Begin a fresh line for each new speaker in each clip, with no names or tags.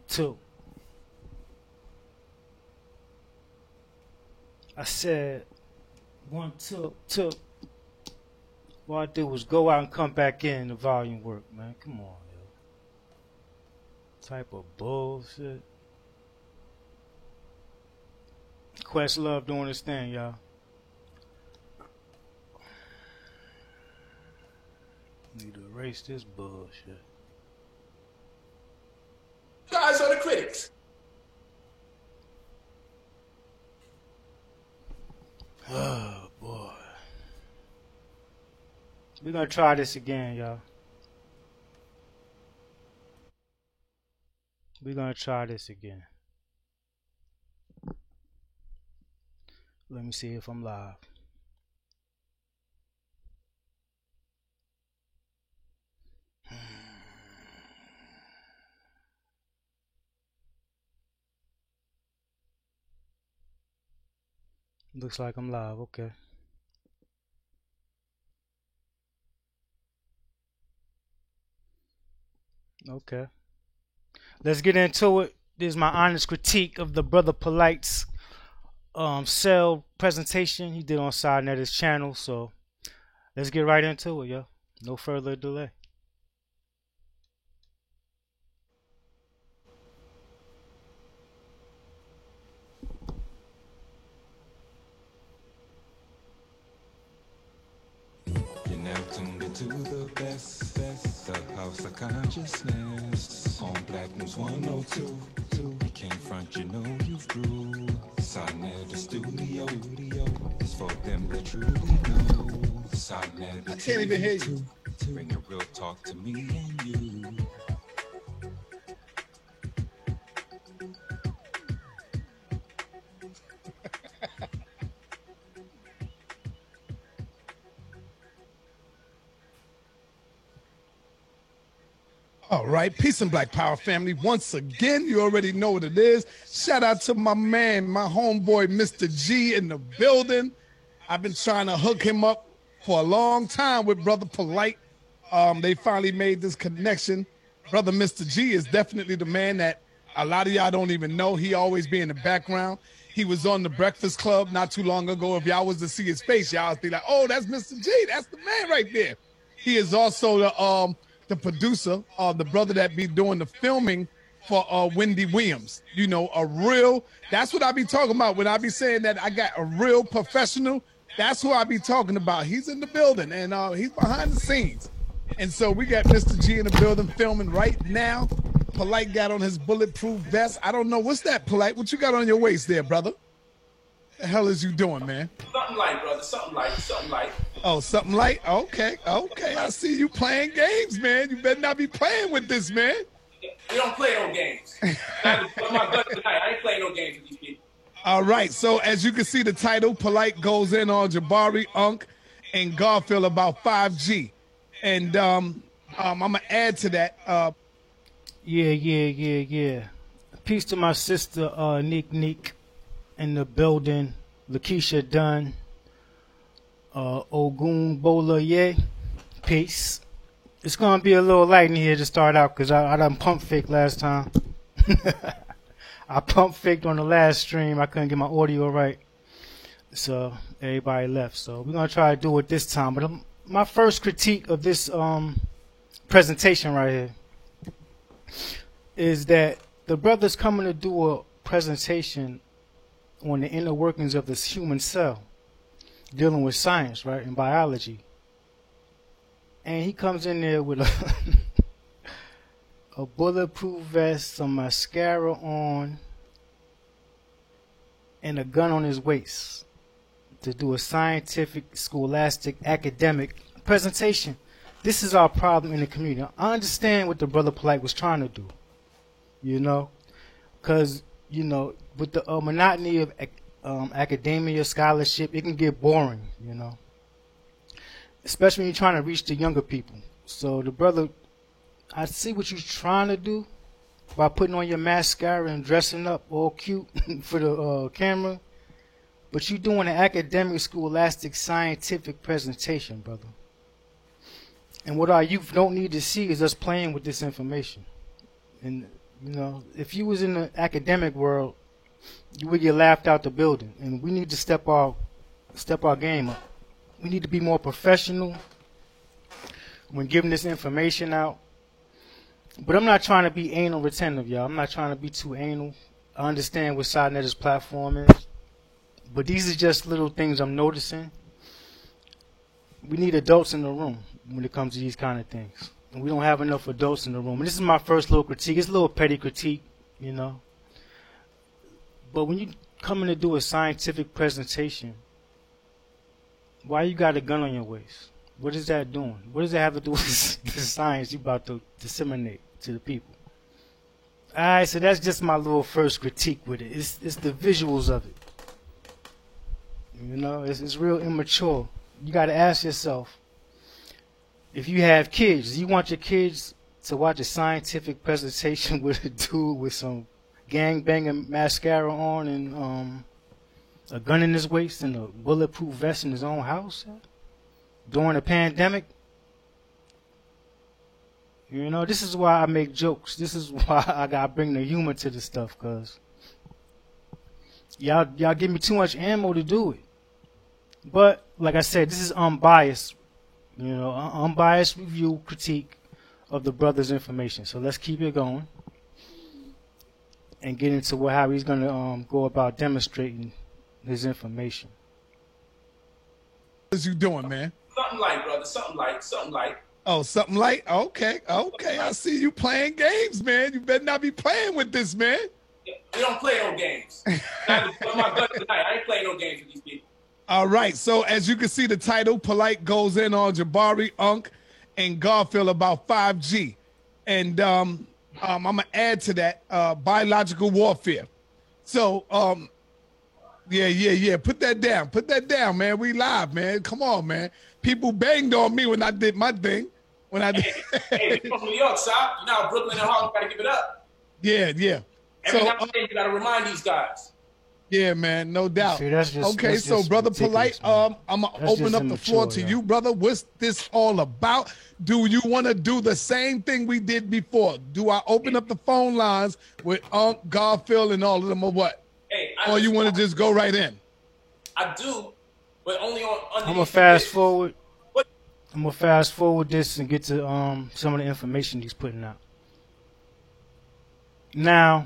Two. I said 1, 2, 2. What I did was go out and come back in the volume work, man. Come on, yo. Type of bullshit. Questlove doing his thing, y'all. Need to erase this bullshit.
Guys are the critics.
Oh boy. We're gonna try this again, y'all. We're gonna try this again. Let me see if I'm live. Looks like I'm live, okay. Okay. Let's get into it. This is my honest critique of the Brother Polite's cell presentation he did on Sidnetter's channel. So let's get right into it, yo. No further delay.
You're now tuned into the best of House of Consciousness on Black News 102. You can't front, you know you've grew. Sidnet the studio is for them that truly know. Sidnet
I can't even hear you.
Bring a real talk to me and you.
All right, peace and Black Power family. Once again, you already know what it is. Shout out to my man, my homeboy, Mr. G in the building. I've been trying to hook him up for a long time with Brother Polite. They finally made this connection. Brother Mr. G is definitely the man that a lot of y'all don't even know. He always be in the background. He was on the Breakfast Club not too long ago. If y'all was to see his face, y'all would be like, oh, that's Mr. G. That's the man right there. He is also the producer, the brother that be doing the filming for Wendy Williams. You know, that's what I be talking about when I be saying that I got a real professional. That's who I be talking about. He's in the building and he's behind the scenes. And so we got Mr. G in the building filming right now. Polite got on his bulletproof vest. I don't know. What's that, Polite? What you got on your waist there, brother? The hell is you doing, man?
Something light, brother. Something light.
Oh, something light? Okay. I see you playing games, man. You better not be playing with this, man.
We don't play no games. My gun tonight. I ain't playing no games with these people.
All right. So as you can see, the title, Polite goes in on Jabari, Unc, and Garfield about 5G. And I'm going to add to that.
Yeah. Peace to my sister, Neek in the building. Lakeisha Dunn. Ogun Bola, yeah. Peace. It's going to be a little light in here to start out because I done pump fake last time. I pump faked on the last stream. I couldn't get my audio right. So everybody left. So we're going to try to do it this time. But my first critique of this presentation right here is that the brother's coming to do a presentation on the inner workings of this human cell, dealing with science, right, and biology. And he comes in there with a bulletproof vest, some mascara on, and a gun on his waist to do a scientific, scholastic, academic presentation. This is our problem in the community. I understand what the Brother Polite was trying to do, you know, because, you know, with the monotony of academia, scholarship, it can get boring, you know, especially when you're trying to reach the younger people. So the brother, I see what you're trying to do by putting on your mascara and dressing up all cute for the camera, but you're doing an academic, scholastic, scientific presentation, brother. And what our youth don't need to see is us playing with this information. And You know, if you was in the academic world, you would get laughed out the building, and we need to step our game up. We need to be more professional when giving this information out. But I'm not trying to be anal retentive, y'all. I'm not trying to be too anal. I understand what SciNet's platform is, but these are just little things I'm noticing. We need adults in the room when it comes to these kind of things. And we don't have enough adults in the room. And this is my first little critique. It's a little petty critique, you know. But when you come in to do a scientific presentation, why you got a gun on your waist? What is that doing? What does that have to do with the science you about to disseminate to the people? Alright, so that's just my little first critique with it. It's the visuals of it. You know, it's real immature. You got to ask yourself, if you have kids, you want your kids to watch a scientific presentation with a dude with some gangbanging mascara on and a gun in his waist and a bulletproof vest in his own house during a pandemic? You know, this is why I make jokes. This is why I gotta bring the humor to this stuff, cause y'all give me too much ammo to do it. But like I said, this is unbiased, you know, unbiased review, critique of the brother's information. So let's keep it going and get into how he's gonna go about demonstrating his information.
What you doing, man?
Something light, brother. Something light.
Oh, something light? Okay. I see you playing games, man. You better not be playing with this, man.
We don't play no games. My gun tonight. I ain't playing no games with these people.
All right. So as you can see, the title, Polite goes in on Jabari, Unc, and Garfield about 5G. And I'm going to add to that biological warfare. So, yeah. Put that down, man. We live, man. Come on, man. People banged on me when I did my thing.
Hey, you're from New York, South. You know, Brooklyn and Harlem got to give it up.
Yeah.
Every now and then you got to remind these guys.
Yeah, man, no doubt.
See, that's
Brother Polite, I'm gonna open up the floor to
yeah.
you, brother. What's this all about? Do you want to do the same thing we did before? Do I open up the phone lines with Unc, Garfield, and all of them, or what?
Hey,
or you want to just go right in?
I do, but only on.
I'm gonna fast forward. I'm gonna fast forward this and get to some of the information he's putting out. Now,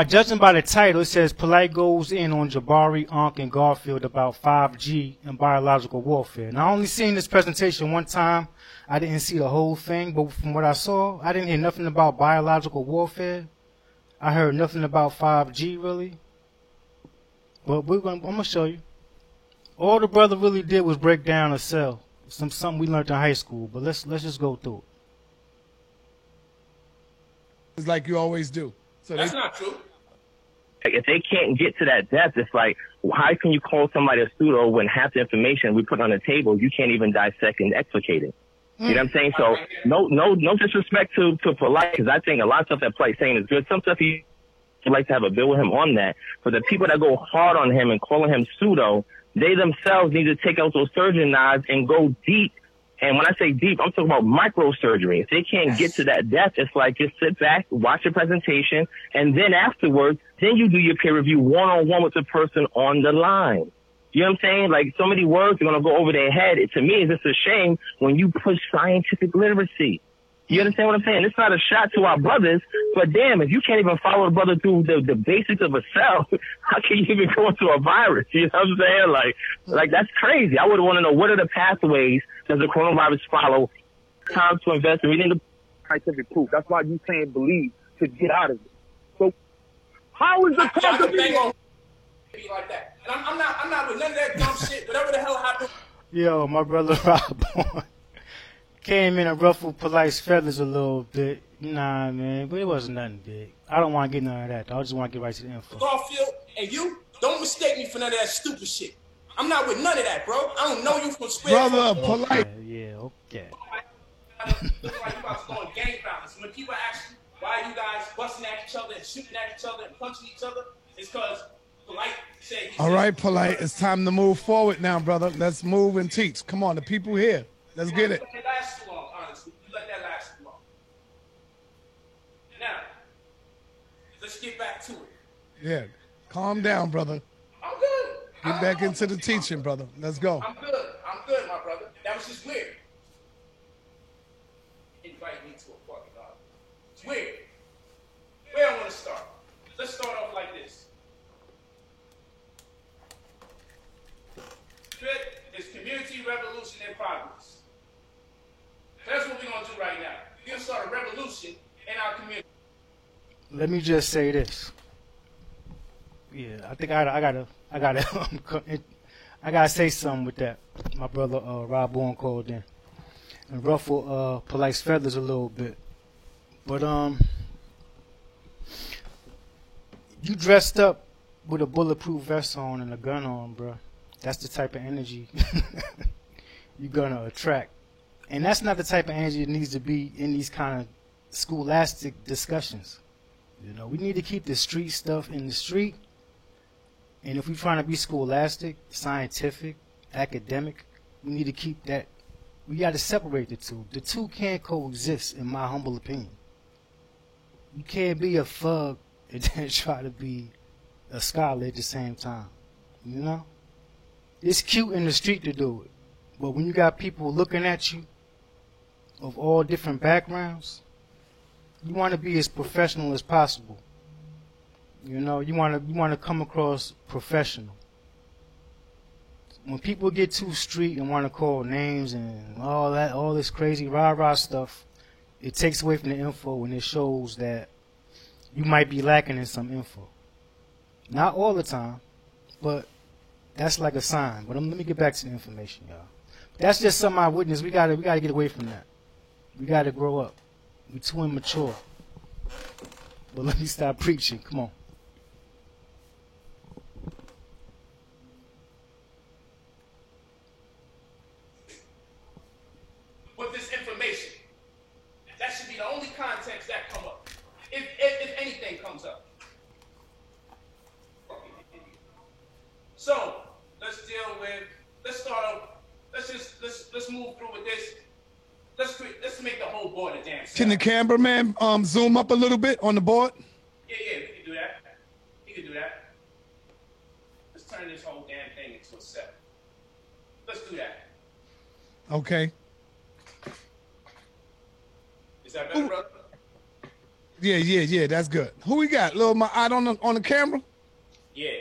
judging by the title, it says Polite goes in on Jabari, Unc, and Garfield about 5G and biological warfare. Now, I only seen this presentation one time. I didn't see the whole thing, but from what I saw, I didn't hear nothing about biological warfare. I heard nothing about 5G really. But I'm gonna show you. All the brother really did was break down a cell. Something we learned in high school. But let's just go through it.
It's like you always do. So
that's not true.
If they can't get to that depth, it's like, how can you call somebody a pseudo when half the information we put on the table, you can't even dissect and explicate it? You know what I'm saying? So no disrespect to Polite, because I think a lot of stuff that Polite's saying is good. Some stuff he would like to have a bill with him on that. But the people that go hard on him and calling him pseudo, they themselves need to take out those surgeon knives and go deep. And when I say deep, I'm talking about microsurgery. If they can't get to that depth, it's like just sit back, watch your presentation, and then afterwards, then you do your peer review one-on-one with the person on the line. You know what I'm saying? Like, so many words are going to go over their head. To me, it's just a shame when you push scientific literacy. You understand what I'm saying? It's not a shot to our brothers, but damn, if you can't even follow a brother through the basics of a cell, how can you even go into a virus? You know what I'm saying? Like that's crazy. I would want to know, what are the pathways does the coronavirus follow? Time to invest in reading the scientific proof. That's why you saying believe to get out of it. So how is the possibility
be like that? And I'm not with none of that dumb shit. Whatever the hell happened.
Yo, my brother Rob came in and ruffled Polite's feathers a little bit. Nah, man, but it wasn't nothing big. I don't want to get none of that, though. I just want to get right to the info.
Garfield, and you, don't mistake me for none of that stupid shit. I'm not with none of that, bro. I don't know you from square.
Brother Polite.
Yeah, okay.
Looks like you about to go on gang violence. When people ask you why you guys busting at each other and shooting at each other and punching each other, it's because Polite said
All right, Polite, it's time to move forward now, brother. Let's move and teach. Come on, the people here. Let's get it.
You let that last too long, honestly. You let that last too long. let's get back to it.
Yeah. Calm down, brother.
I'm good.
Get back into the teaching, brother. Let's go.
I'm good, my brother. That was just weird. Invite me to a fucking garden. It's weird. Where I want to start? Let's start off like this. Fifth is community revolution in progress. That's what we're gonna do right now. We're gonna start a revolution in our community.
Let me just say this. Yeah, I think I gotta say something with that. My brother Rob Bourne called in and ruffle Polite's feathers a little bit. But you dressed up with a bulletproof vest on and a gun on, bro. That's the type of energy you're gonna attract. And that's not the type of energy that needs to be in these kind of scholastic discussions. You know, we need to keep the street stuff in the street. And if we're trying to be scholastic, scientific, academic, we need to keep that. We got to separate the two. The two can't coexist, in my humble opinion. You can't be a thug and then try to be a scholar at the same time. You know? It's cute in the street to do it. But when you got people looking at you of all different backgrounds, you want to be as professional as possible. You know, you want to come across professional. When people get too street and want to call names and all this crazy rah-rah stuff, it takes away from the info and it shows that you might be lacking in some info. Not all the time, but that's like a sign. But let me get back to the information, y'all. That's just something I witnessed. We gotta get away from that. We gotta grow up. We're too immature. But let me stop preaching. Come on.
With this information, that should be the only context that come up. If anything comes up. So let's start off. Let's move through with this. Let's make the whole board a damn set.
Can the cameraman zoom up a little bit on the board?
Yeah, we can do that. He can do that. Let's turn this whole damn thing into a set. Let's do that.
Okay.
Is that better, brother?
Yeah, that's good. Who we got? Little my eye on the camera?
Yeah.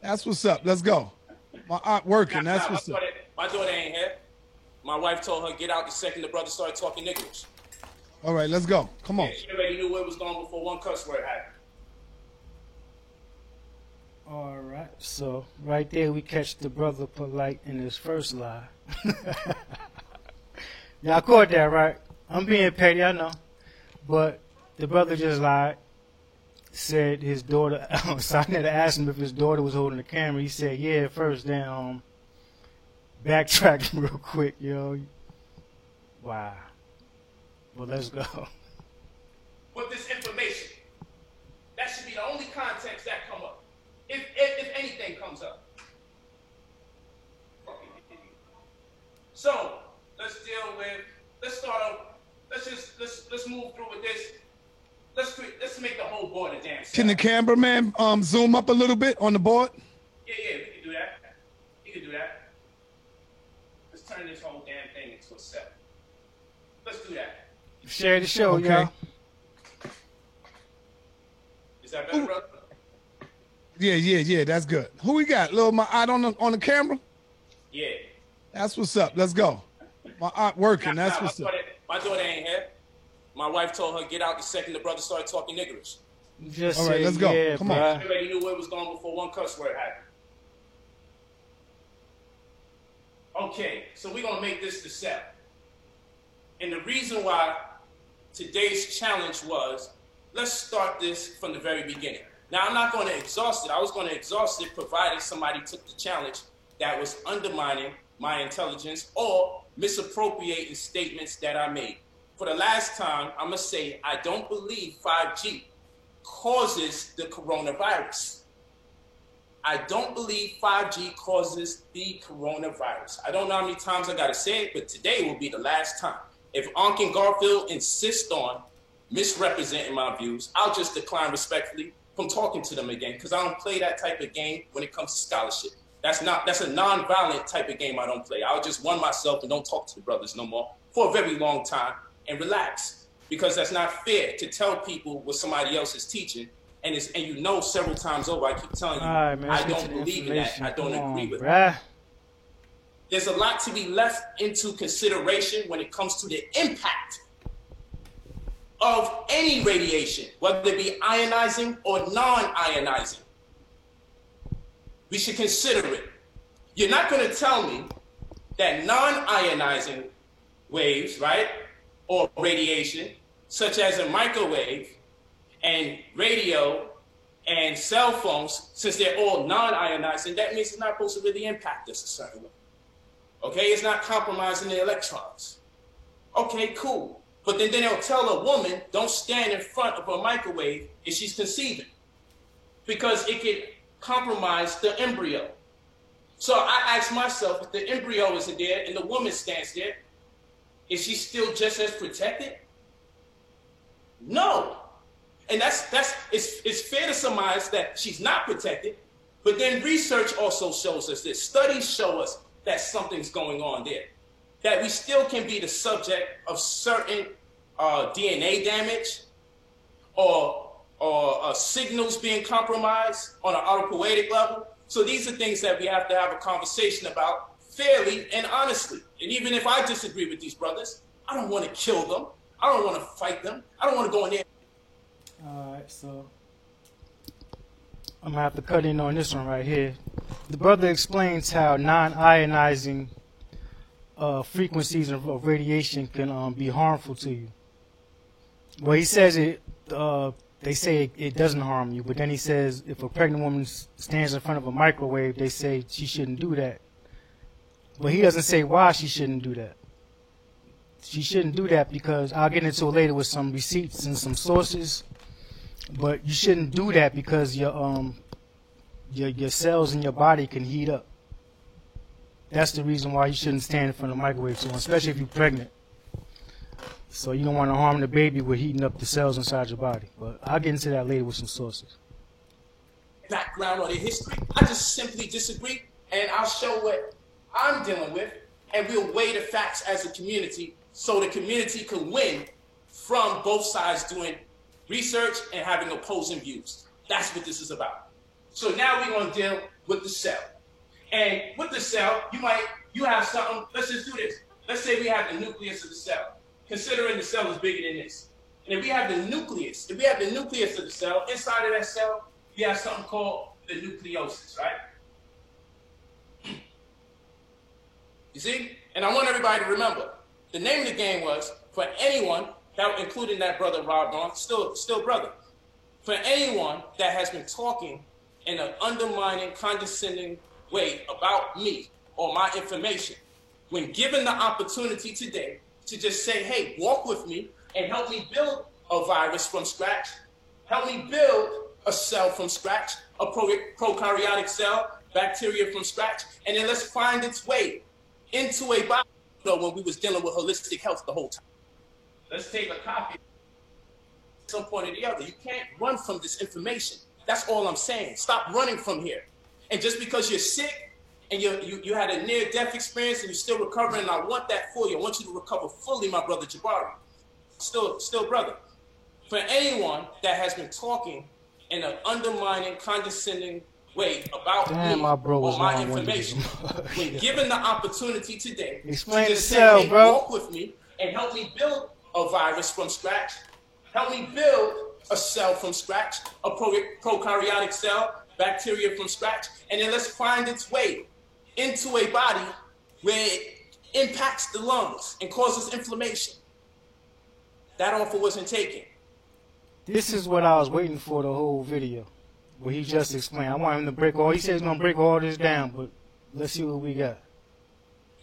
That's what's up. Let's go. My eye working. That's what's up.
My daughter ain't here. My wife told her get out the second the brother started talking English.
All right, let's go. Come on.
Yeah, she already knew where it was going before one cuss word happened.
All right, so right there we catch the brother Polite in his first lie. Y'all caught that, right? I'm being petty, I know. But the brother just lied. Said his daughter, so I had to ask him if his daughter was holding the camera. He said, yeah, at first, then backtrack real quick, yo. Wow. Well, let's go.
With this information, that should be the only context that come up. If anything comes up. So let's start off. Let's move through with this. Let's make the whole board a damn set.
Can the cameraman zoom up a little bit on the board?
Yeah, we can do that. He can do that. Let's turn this whole damn thing into a set. Let's do that.
Share the show,
Okay.
y'all.
Is that better, brother?
Yeah, that's good. Who we got? Little my eye on the camera?
Yeah.
That's what's up. Let's go. My eye working. That's what's up.
My daughter ain't here. My wife told her get out the second the brother started talking English.
Just
All right,
say,
let's go.
yeah,
Come on.
bruh.
She already knew where it was going before one cuss word happened. Okay, so we're gonna make this the set. And the reason why today's challenge was, let's start this from the very beginning. Now, I'm not going to exhaust it. I was going to exhaust it provided somebody took the challenge that was undermining my intelligence or misappropriating statements that I made. For the last time, I'm going to say I don't believe 5G causes the coronavirus. I don't believe 5G causes the coronavirus. I don't know how many times I got to say it, but today will be the last time. If Ankh and Garfield insist on misrepresenting my views, I'll just decline respectfully from talking to them again, because I don't play that type of game when it comes to scholarship. That's a non-violent type of game I don't play. I'll just one myself and don't talk to the brothers no more for a very long time and relax, because that's not fair to tell people what somebody else is teaching. And you know several times over, I keep telling you,
right, man,
I don't believe in that. I don't agree with
bruh.
that. There's a lot to be left into consideration when it comes to the impact of any radiation, whether it be ionizing or non-ionizing. We should consider it. You're not going to tell me that non-ionizing waves, right, or radiation, such as a microwave and radio and cell phones, since they're all non-ionizing, that means it's not supposed to really impact us a certain way. Okay, it's not compromising the electrons. Okay, cool. But then they'll tell a woman, don't stand in front of a microwave if she's conceiving, because it could compromise the embryo. So I ask myself, if the embryo isn't there and the woman stands there, is she still just as protected? No. And it's fair to surmise that she's not protected, but then research also shows us this. Studies show us that something's going on there, that we still can be the subject of certain DNA damage or signals being compromised on an autopoietic level. So these are things that we have to have a conversation about fairly and honestly. And even if I disagree with these brothers, I don't want to kill them. I don't want to fight them. I don't want to go in there.
All right, so I'm going to have to cut in on this one right here. The brother explains how non-ionizing frequencies of radiation can be harmful to you. Well, he says they say it doesn't harm you, but then he says if a pregnant woman stands in front of a microwave, they say she shouldn't do that. But he doesn't say why she shouldn't do that. She shouldn't do that because I'll get into it later with some receipts and some sources. But you shouldn't do that because your cells in your body can heat up. That's the reason why you shouldn't stand in front of the microwave, so especially if you're pregnant. So you don't want to harm the baby with heating up the cells inside your body. But I'll get into that later with some sources.
Background or their history. I just simply disagree, and I'll show what I'm dealing with, and we'll weigh the facts as a community so the community can win from both sides doing research and having opposing views. That's what this is about. So now we're going to deal with the cell. And with the cell, you have something. Let's just do this. Let's say we have the nucleus of the cell, considering the cell is bigger than this. And if we have the nucleus, of the cell, inside of that cell, we have something called the nucleosis, right? You see? And I want everybody to remember, the name of the game was, for anyone, including that brother Rob Ron, still brother, for anyone that has been talking in an undermining, condescending way about me or my information, when given the opportunity today to just say, hey, walk with me and help me build a virus from scratch, help me build a cell from scratch, a prokaryotic cell, bacteria from scratch, and then let's find its way into a body. When we was dealing with holistic health the whole time. Let's take a copy at some point or the other. You can't run from this information. That's all I'm saying. Stop running from here. And just because you're sick and you had a near-death experience and you're still recovering, and I want that for you. I want you to recover fully, my brother Jabari. Still brother. For anyone that has been talking in an undermining, condescending way about me or my information, when given the opportunity today,
explain
to just
the cell,
say, hey,
bro.
walk with me and help me build a virus from scratch, help me build a cell from scratch, a prokaryotic cell, bacteria from scratch, and then let's find its way into a body where it impacts the lungs and causes inflammation. That offer wasn't taken.
This is what I was waiting for the whole video. What he just explained. I want him to he said he's going to break all this down, but let's see what we got.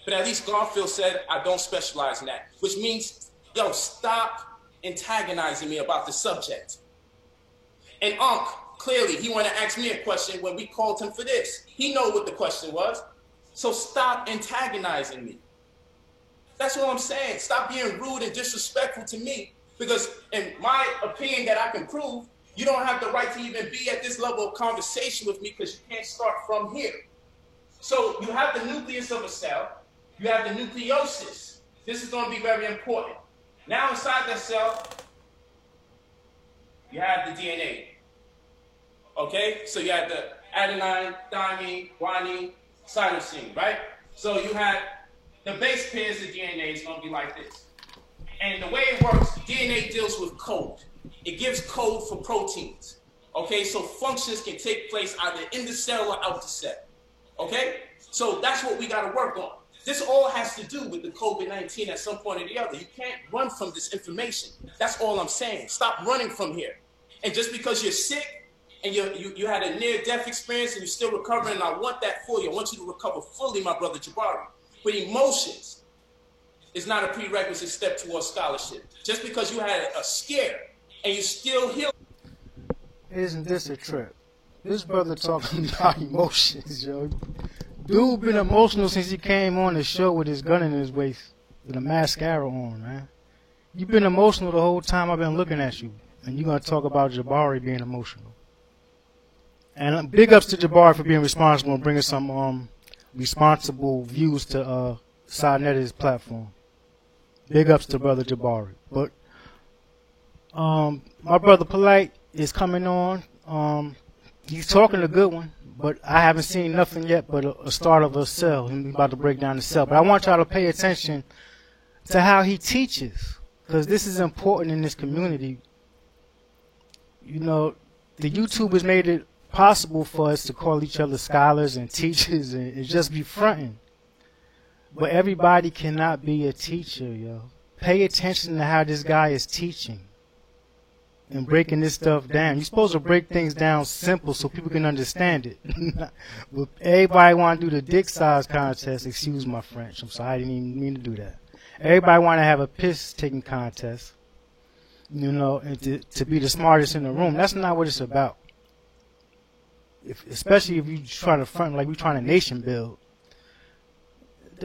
But at least Garfield said, I don't specialize in that, which means, yo, stop antagonizing me about the subject. And Unc, clearly, he wanted to ask me a question when we called him for this. He know what the question was. So stop antagonizing me. That's what I'm saying. Stop being rude and disrespectful to me, because in my opinion that I can prove, You don't have the right to even be at this level of conversation with me because you can't start from here. So you have the nucleus of a cell. You have the nucleosis. This is going to be very important. Now inside that cell, you have the DNA. Okay? So you have the adenine, thymine, guanine, cytosine, right? So you have the base pairs of DNA is going to be like this. And the way it works, DNA deals with code. It gives code for proteins. Okay? So functions can take place either in the cell or out the cell. Okay? So that's what we got to work on. This all has to do with the COVID-19 at some point or the other. You can't run from this information. That's all I'm saying. Stop running from here. And just because you're sick and you had a near-death experience and you're still recovering, and I want that for you. I want you to recover fully, my brother Jabari. But emotions is not a prerequisite step towards scholarship. Just because you had a scare and you still heal.
Isn't this a trip? This brother talking about emotions, yo. Dude been emotional since he came on the show with his gun in his waist with a mascara on, man. You been emotional the whole time I've been looking at you. And you're going to talk about Jabari being emotional. And big ups to Jabari for being responsible and bringing some responsible views to Sarnetti's platform. Big ups to brother Jabari. But my brother Polite is coming on. He's talking a good one. But I haven't seen nothing yet but a start of a cell. He's about to break down the cell. But I want y'all to pay attention to how he teaches. Because this is important in this community. You know, the YouTubers made it possible for us to call each other scholars and teachers and just be fronting. But everybody cannot be a teacher, yo. Pay attention to how this guy is teaching and breaking this stuff down. You're supposed to break things down simple so people can understand it. But everybody want to do the dick size contest. Excuse my French. I'm sorry, I didn't even mean to do that. Everybody want to have a piss taking contest. You know, and to be the smartest in the room. That's not what it's about. Especially if you try to front like we're trying to nation build.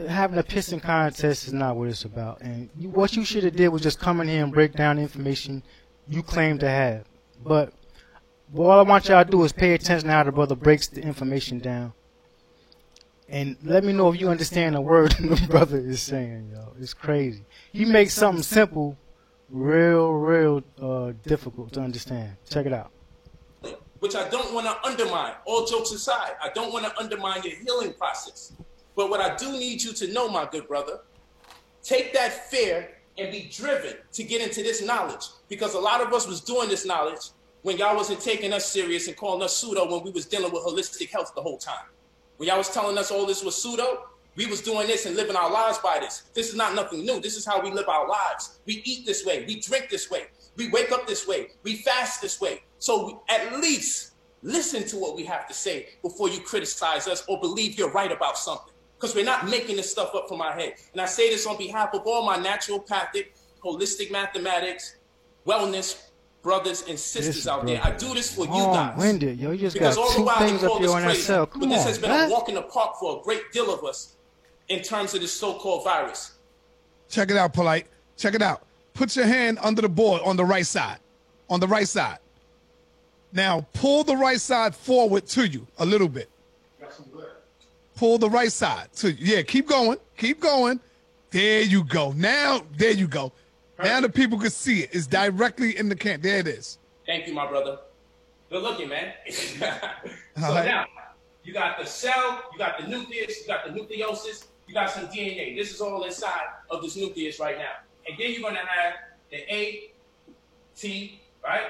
Having a pissing contest is not what it's about. And what you should have did was just come in here and break down the information you claim to have. But all I want y'all to do is pay attention to how the brother breaks the information down. And let me know if you understand the word the brother is saying, yo. It's crazy. He makes something simple real difficult to understand. Check it out.
Which I don't want to undermine. All jokes aside, I don't want to undermine your healing process. But what I do need you to know, my good brother, take that fear and be driven to get into this knowledge. Because a lot of us was doing this knowledge when y'all wasn't taking us serious and calling us pseudo when we was dealing with holistic health the whole time. When y'all was telling us all this was pseudo, we was doing this and living our lives by this. This is not nothing new. This is how we live our lives. We eat this way. We drink this way. We wake up this way. We fast this way. So at least listen to what we have to say before you criticize us or believe you're right about something. Because we're not making this stuff up from our head. And I say this on behalf of all my naturopathic, holistic mathematics, wellness brothers and sisters out there. I do this for you guys.
Winded, yo. You just got two things up here on that cell.
But this has been a walk in the park for a great deal of us in terms of this so-called virus.
Check it out, Polite. Check it out. Put your hand under the board on the right side. On the right side. Now, pull the right side forward to you a little bit. Pull the right side to you. Yeah, keep going. Keep going. There you go. Now, there you go. Perfect. Now the people can see it. It's directly in the camp. There it is.
Thank you, my brother. Good looking, man. Now, you got the cell, you got the nucleus, you got the nucleosis, you got some DNA. This is all inside of this nucleus right now. And then you're going to have the A, T, right?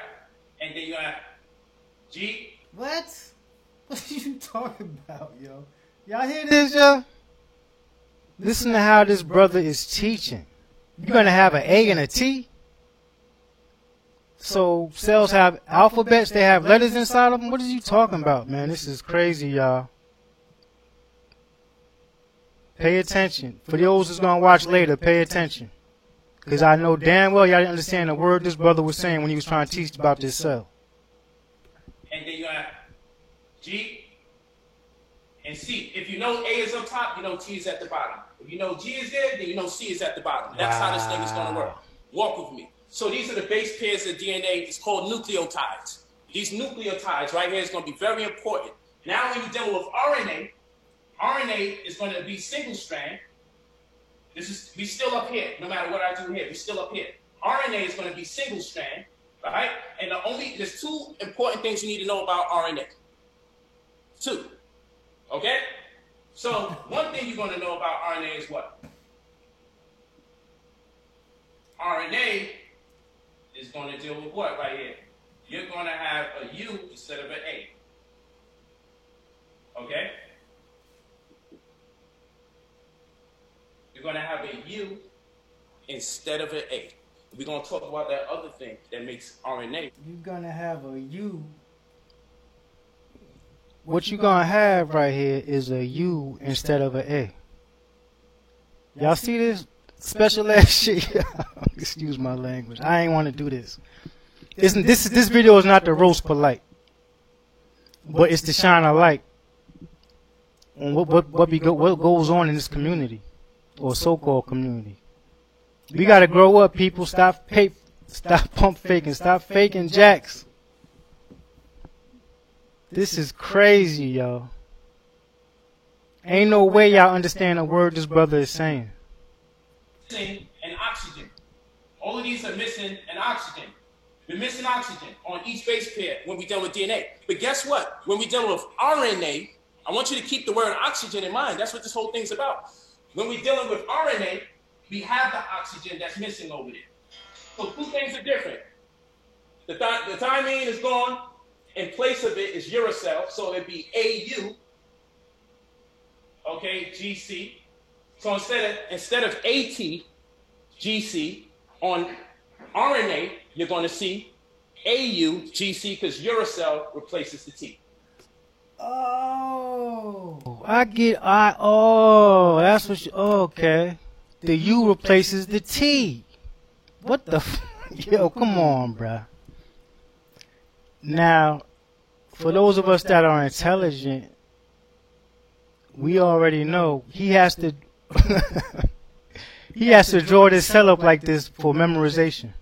And then you're going to have G.
What? What are you talking about, yo? Y'all hear this, yo? Listen to how this brother is teaching. You're going to have an A and a T? So cells have alphabets, they have letters inside of them? What are you talking about, man? This is crazy, y'all. Pay attention. For those who's going to watch later, pay attention. Because I know damn well y'all didn't understand the word this brother was saying when he was trying to teach about this cell.
And then you have G and C. If you know A is up top, you know T is at the bottom. If you know G is there, then you know C is at the bottom. That's how this thing is going to work. Walk with me. So these are the base pairs of DNA. It's called nucleotides. These nucleotides right here is going to be very important. Now when you're dealing with RNA, RNA is going to be single strand. We still up here, no matter what I do here, we still up here. RNA is going to be single strand, right? And there's two important things you need to know about RNA. Two, okay? So one thing you're going to know about RNA is what? RNA is going to deal with what right here? You're going to have a U instead of an A. Okay? You're going to have a U instead of an A. We're going to talk about that other thing that makes RNA.
You're going to have a U. What you're going to have right here is a U instead of an A. Y'all see this special ass shit? Excuse my language. I ain't want to do this. This video is not to roast polite, but it's to shine a light on what goes on in this community, or so-called community. We gotta grow up, people. Stop pump faking. Stop faking jacks. This is crazy, y'all. Ain't no way y'all understand a word this brother is saying.
Missing an oxygen. All of these are missing an oxygen. We're missing oxygen on each base pair when we deal with DNA. But guess what? When we deal with RNA, I want you to keep the word oxygen in mind. That's what this whole thing's about. When we're dealing with RNA, we have the oxygen that's missing over there. So two things are different. The thymine is gone. In place of it is uracil, so it'd be AU, okay, GC. So instead of AT, GC, on RNA, you're going to see AU, GC, because uracil replaces the T.
Oh, that's what okay. The U replaces the T. What the yo, come on, bruh. Now, for those of us that are intelligent, we already know he has to draw this cell up like this for memorization.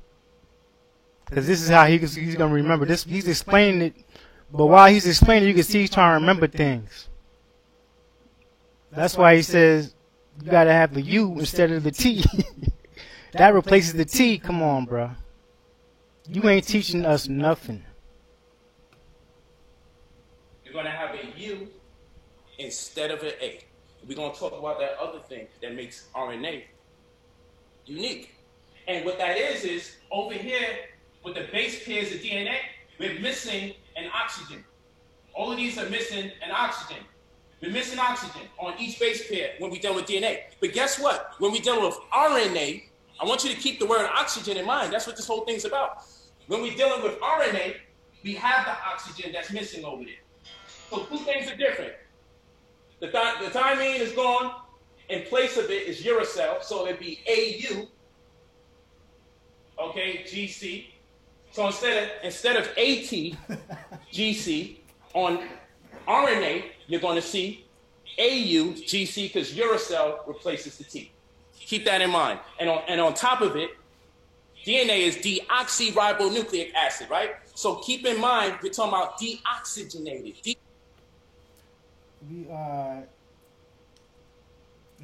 Because this is how he's going to remember. He's explaining it, but while he's explaining it, you can see he's trying to remember things. That's why he says you got to have the U instead of the T. That replaces the T. Come on, bro. You ain't teaching us nothing.
You're going to have a U instead of an A. We're going to talk about that other thing that makes RNA unique. And what that is over here with the base pairs of DNA, we're missing an oxygen. All of these are missing an oxygen. We're missing oxygen on each base pair when we deal with DNA. But guess what? When we deal with RNA, I want you to keep the word oxygen in mind. That's what this whole thing's about. When we're dealing with RNA, we have the oxygen that's missing over there. So two things are different. The thymine is gone. In place of it is uracil, so it'd be AU, okay, GC. So instead of AT, GC, on RNA, you're going to see AU, GC, because uracil replaces the T. Keep that in mind. And on top of it, DNA is deoxyribonucleic acid, right? So keep in mind, we're talking about deoxygenated.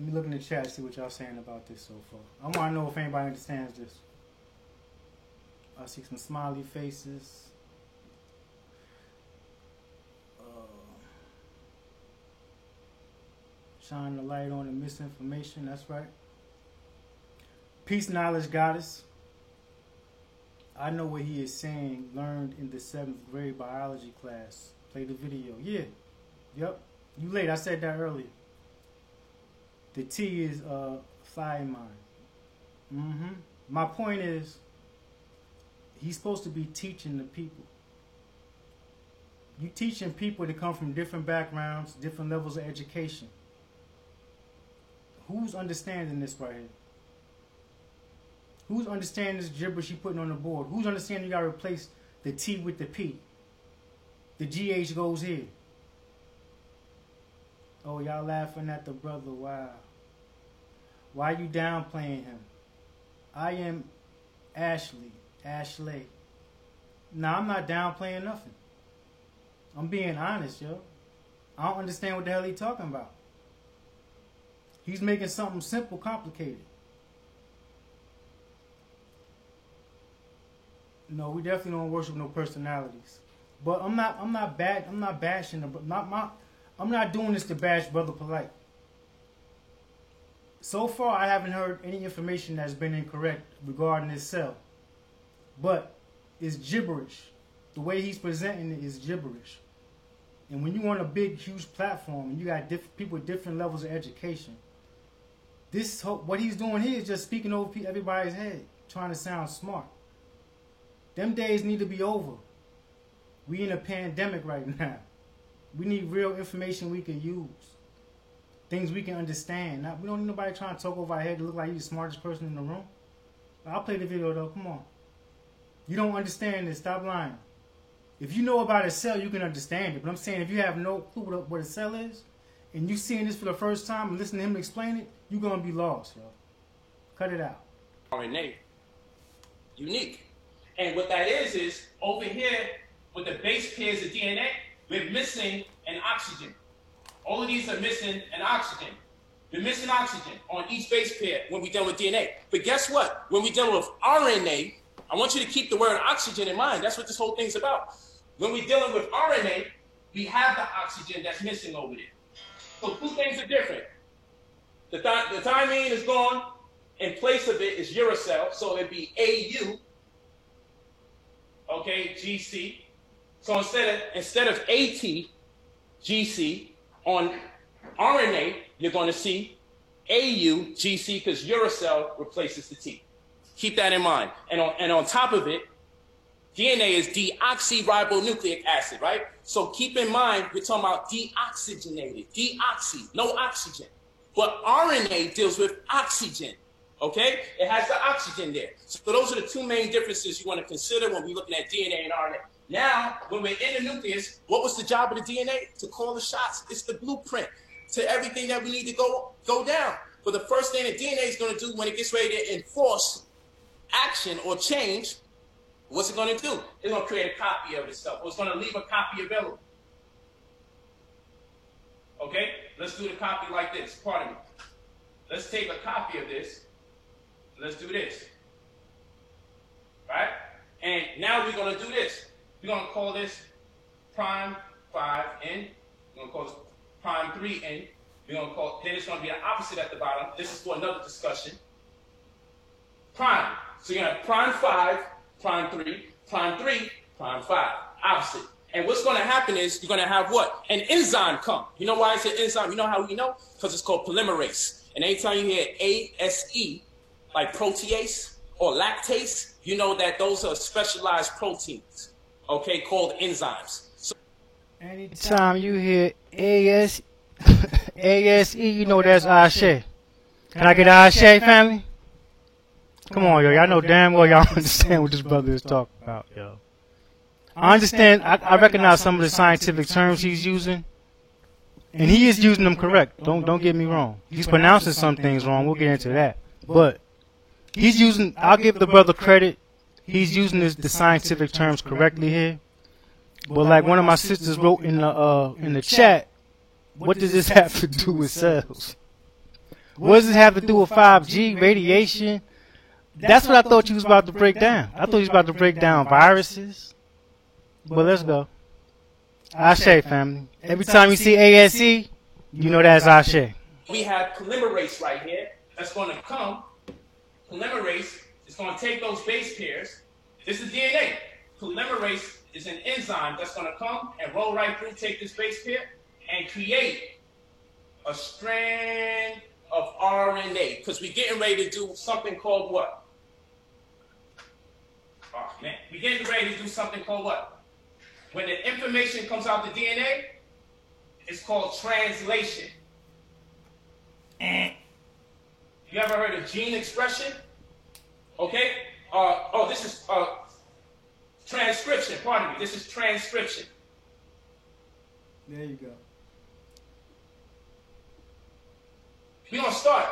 Let me look in the chat and see what y'all saying about this so far. I want to know if anybody understands this. I see some smiley faces. Shine the light on the misinformation. That's right. Peace, knowledge, goddess. I know what he is saying. Learned in the 7th grade biology class. Play the video. Yeah. Yep. You late. I said that earlier. The T is thymine. My point is, he's supposed to be teaching the people. You teaching people to come from different backgrounds, different levels of education. Who's understanding this right here? Who's understanding this gibberish you putting on the board? Who's understanding you gotta replace the T with the P? The GH goes here. Oh, y'all laughing at the brother. Wow. Why you downplaying him? I am Ashley. Nah, I'm not downplaying nothing. I'm being honest, yo. I don't understand what the hell he's talking about. He's making something simple complicated. No, we definitely don't worship no personalities. But I'm not bashing I'm not doing this to bash Brother Polite. So far I haven't heard any information that's been incorrect regarding this cell. But it's gibberish. The way he's presenting it is gibberish. And when you on a big, huge platform and you got people with different levels of education, what he's doing here is just speaking over everybody's head, trying to sound smart. Them days need to be over. We in a pandemic right now. We need real information we can use. Things we can understand. We don't need nobody trying to talk over our head to look like you're the smartest person in the room. I'll play the video though, come on. You don't understand this, stop lying. If you know about a cell, you can understand it. But I'm saying if you have no clue what a cell is, and you seeing this for the first time and listening to him explain it, you're going to be lost, yo. Cut it out.
RNA. Unique. And what that is over here with the base pairs of DNA, we're missing an oxygen. All of these are missing an oxygen. We're missing oxygen on each base pair when we're dealing with DNA. But guess what? When we're dealing with RNA, I want you to keep the word oxygen in mind. That's what this whole thing's about. When we're dealing with RNA, we have the oxygen that's missing over there. So two things are different. The thymine is gone. In place of it is uracil, so it'd be AU. Okay, GC. So instead of AT, GC, on RNA, you're going to see AU, GC, because uracil replaces the T. Keep that in mind. And on top of it, DNA is deoxyribonucleic acid, right? So keep in mind, we're talking about deoxygenated, deoxy, no oxygen. But RNA deals with oxygen, okay? It has the oxygen there. So those are the two main differences you want to consider when we're looking at DNA and RNA. Now, when we're in the nucleus, what was the job of the DNA? To call the shots. It's the blueprint to everything that we need to go down. But the first thing that DNA is going to do when it gets ready to enforce action or change, what's it going to do? It's going to create a copy of itself, or it's going to leave a copy available. Okay? Let's do the copy like this. Pardon me. Let's take a copy of this. Let's do this. Right? And now we're going to do this. We're going to call this prime 5N. We're going to call this prime 3N. We're going to call, then it's going to be the opposite at the bottom. This is for another discussion. Prime. So you're going to have prime 5, prime 3, prime 3, prime 5. Opposite. And what's going to happen is you're going to have what? An enzyme come. You know why it's an enzyme? You know how we know? Because it's called polymerase. And anytime you hear ASE, like protease or lactase, you know that those are specialized proteins, okay, called enzymes. So
anytime you hear ASE, you know that's Ashe. Can I get Ashe, family? Come on, yo. Y'all know damn well y'all understand what this brother is talking about, yo. I understand. I recognize some of the scientific terms he's using, and he is using them correct. Don't get me wrong. He's pronouncing some things wrong. We'll get into that. But he's using. I'll give the brother credit. He's using the scientific terms correctly here. But like one of my sisters wrote in the chat, what does this have to do with cells? What does this have to do with 5G radiation? That's what I thought you was about to break down. I thought you was about to break down viruses. But let's go. Ashe, family. Every time you see ASE, you know that's Ashe.
We have polymerase right here that's going to come. Polymerase is going to take those base pairs. This is DNA. Polymerase is an enzyme that's going to come and roll right through, take this base pair, and create a strand of RNA. Because we're getting ready to do something called what? Oh, man. We're getting ready to do something called what? When the information comes out the DNA, it's called translation. You ever heard of gene expression? Okay? This is transcription. Pardon me. This is transcription.
There you go.
We're going to start.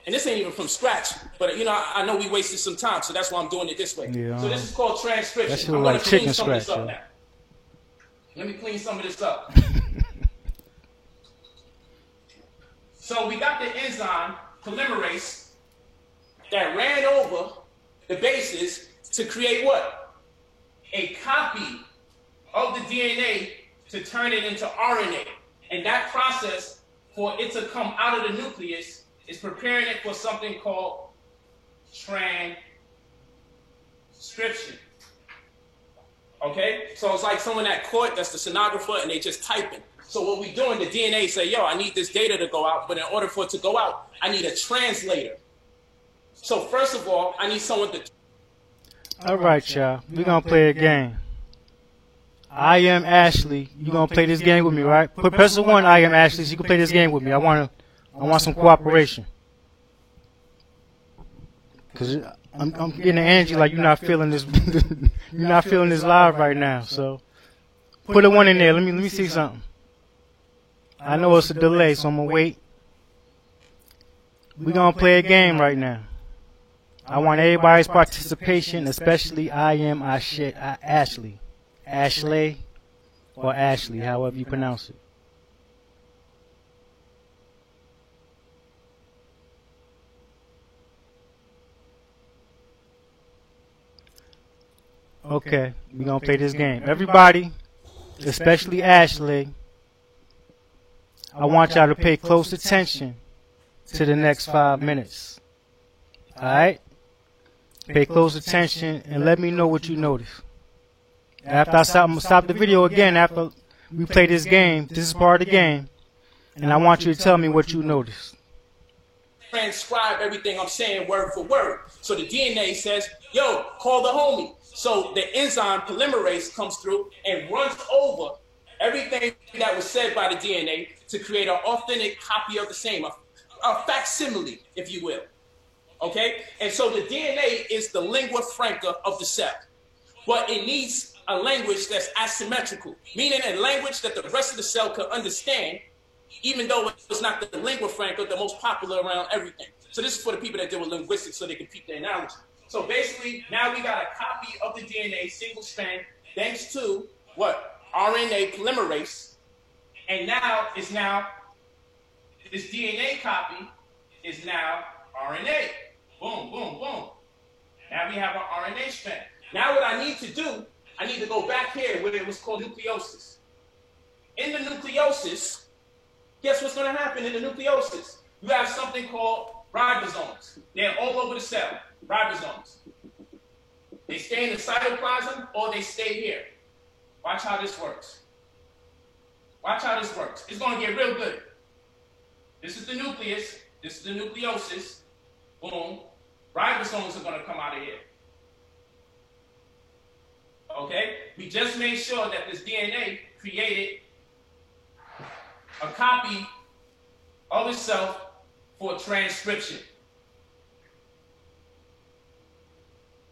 And this ain't even from scratch, but you know, I know we wasted some time, so that's why I'm doing it this way.
Yeah,
so this is called transcription.
That shit look like chicken scratch.
Let me clean some of this up. So we got the enzyme polymerase that ran over the bases to create what? A copy of the DNA to turn it into RNA. And that process, for it to come out of the nucleus, is preparing it for something called transcription. Okay? So it's like someone at court that's the stenographer and they just typing. So what we doing, the DNA say, yo, I need this data to go out, but in order for it to go out, I need a translator. So first of all, I need someone to...
All right, y'all. We're going to play a game. I am Ashley. You going to play this game with me, right? Put press 1, I am Ashley, so you can play this game with me. I want some cooperation. Because I'm getting an energy like you're not feeling this you're not feeling this live right now. So put a 1 in there. Let me see something. I know it's a delay, so I'm going to wait. We're going to play a game right now. I want everybody's participation, especially Ashley. Ashley or Ashley, however you pronounce it. Okay, we're going to play this game. Everybody, especially Ashley, I want y'all to pay close attention to the next 5 minutes. Alright? Pay close attention and let me know what you notice. After I'm going to stop the video again after we play this game. This is part of the game. And I want you to tell me what you notice.
Transcribe everything I'm saying word for word. So the DNA says, yo, call the homie. So the enzyme polymerase comes through and runs over everything that was said by the DNA to create an authentic copy of the same, a facsimile, if you will. Okay? And so the DNA is the lingua franca of the cell. But it needs a language that's asymmetrical, meaning a language that the rest of the cell can understand, even though it's not the lingua franca, the most popular around everything. So this is for the people that deal with linguistics so they can keep the analogy. So basically, now we got a copy of the DNA, single strand, thanks to what? RNA polymerase. And now this DNA copy is now RNA. Boom, boom, boom. Now we have an RNA strand. Now what I need to do, I need to go back here where it was called nucleosis. In the nucleosis, guess what's going to happen in the nucleosis? You have something called ribosomes. They're all over the cell, ribosomes. They stay in the cytoplasm or they stay here. Watch how this works. Watch how this works. It's going to get real good. This is the nucleus. This is the nucleosis. Boom. Ribosomes are going to come out of here. Okay? We just made sure that this DNA created a copy of itself for transcription.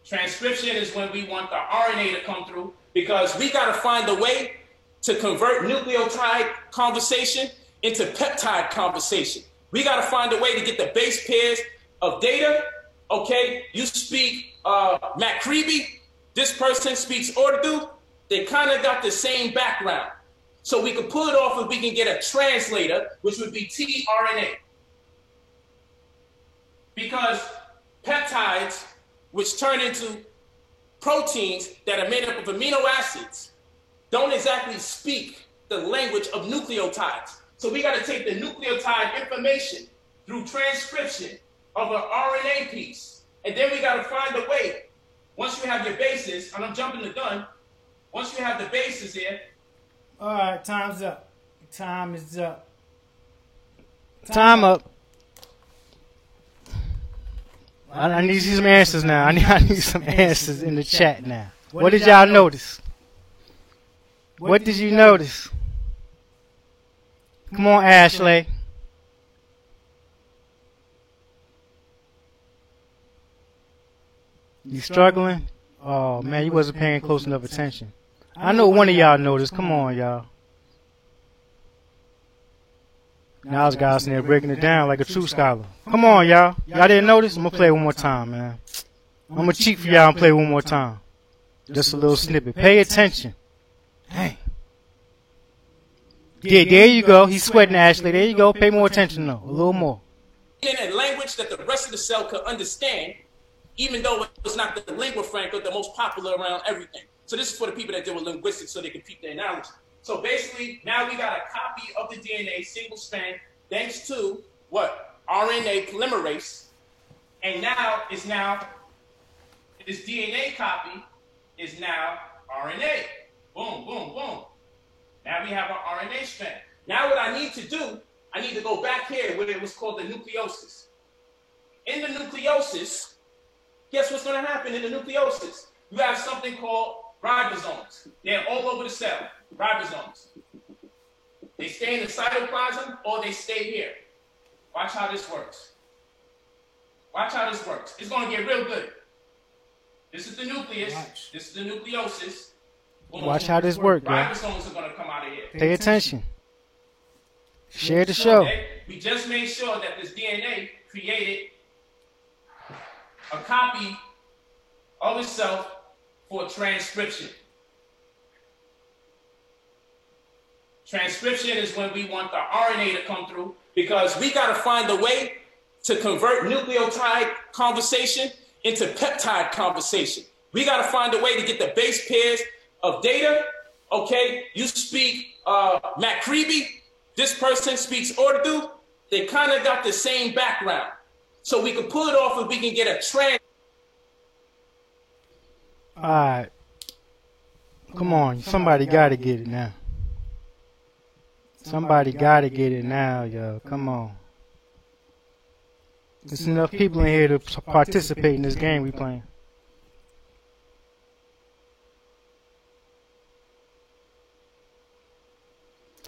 Transcription is when we want the RNA to come through because we got to find a way to convert nucleotide conversation into peptide conversation. We got to find a way to get the base pairs of data. Okay, you speak Macreeby, this person speaks Urdu. They kind of got the same background. So we can pull it off and we can get a translator, which would be tRNA. Because peptides, which turn into proteins that are made up of amino acids, don't exactly speak the language of nucleotides. So we got to take the nucleotide information through transcription of an RNA piece. And then we got to find a way. Once you have your bases, and I'm jumping the gun, once you have the bases here.
All right, time's up. Time is up. Time up. I need some answers now. I need some answers in the chat now. What did y'all notice? What did you notice? Come on, Ashley. You struggling? Oh, man, you wasn't paying close enough attention. I know one of y'all noticed. Come on, y'all. Now this guy's in there breaking it down like a true scholar. Come on, y'all. Y'all didn't notice? I'm going to play one more time, man. I'm going to cheat for y'all and play one more time. Just a little snippet. Pay attention. Hey. Yeah, there you go. He's sweating, Ashley. There you go. Pay more attention, though. A little more.
In a language that the rest of the cell could understand, even though it's not the lingua franca, the most popular around everything. So this is for the people that deal with linguistics so they can keep their analogy. So basically, now we got a copy of the DNA, single strand, thanks to what? RNA polymerase. And now, this DNA copy is now RNA. Boom, boom, boom. Now we have our RNA strand. Now what I need to do, I need to go back here where it was called the nucleosis. In the nucleosis, guess what's going to happen in the nucleosis? You have something called ribosomes. They're all over the cell, ribosomes. They stay in the cytoplasm or they stay here. Watch how this works. Watch how this works. It's going to get real good. This is the nucleus.
Watch.
This is the nucleosis. Boom.
Watch how this works, bro.
Ribosomes are going to come out of here.
Pay attention. Share the show.
Okay? We just made sure that this DNA created a copy of itself for transcription. Transcription is when we want the RNA to come through because we got to find a way to convert nucleotide conversation into peptide conversation. We got to find a way to get the base pairs of data. Okay, you speak Macreeby, this person speaks Urdu. They kind of got the same background. So we can pull it off and we can get a trend.
All right. Come on. Somebody got to get it now. Somebody got to get it now, yo. Come on. There's enough people in here to participate in this game we playing.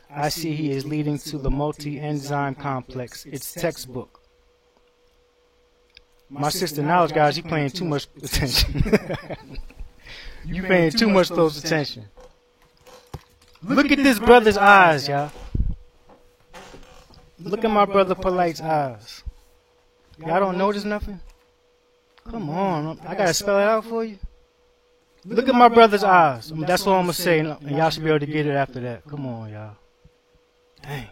I see he is leading to the multi-enzyme complex. It's textbook. My sister Knowledge, guys, you paying too much attention. You paying too much close attention. Look at this brother's eyes, y'all. Look at my brother Polite's eyes. Y'all don't notice nothing? Come on, I gotta spell it out for you. Look at my brother's eyes. That's all I'm gonna say, and y'all should be able to get it after that. Come on, y'all. Dang.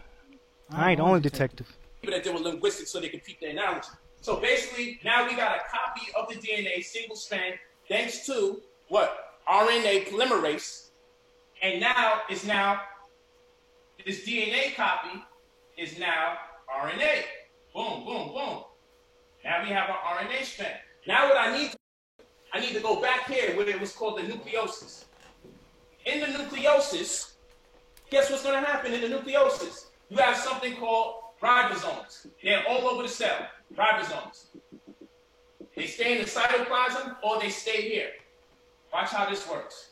I ain't the only detective.
People that deal with linguistics so they can keep their analogy. So basically, now we got a copy of the DNA, single strand, thanks to what? RNA polymerase. And now, this DNA copy is now RNA. Boom, boom, boom. Now we have our RNA strand. Now what I need to go back here where it was called the nucleosis. In the nucleosis, guess what's going to happen in the nucleosis? You have something called ribosomes. They're all over the cell, ribosomes. They stay in the cytoplasm or they stay here. Watch how this works.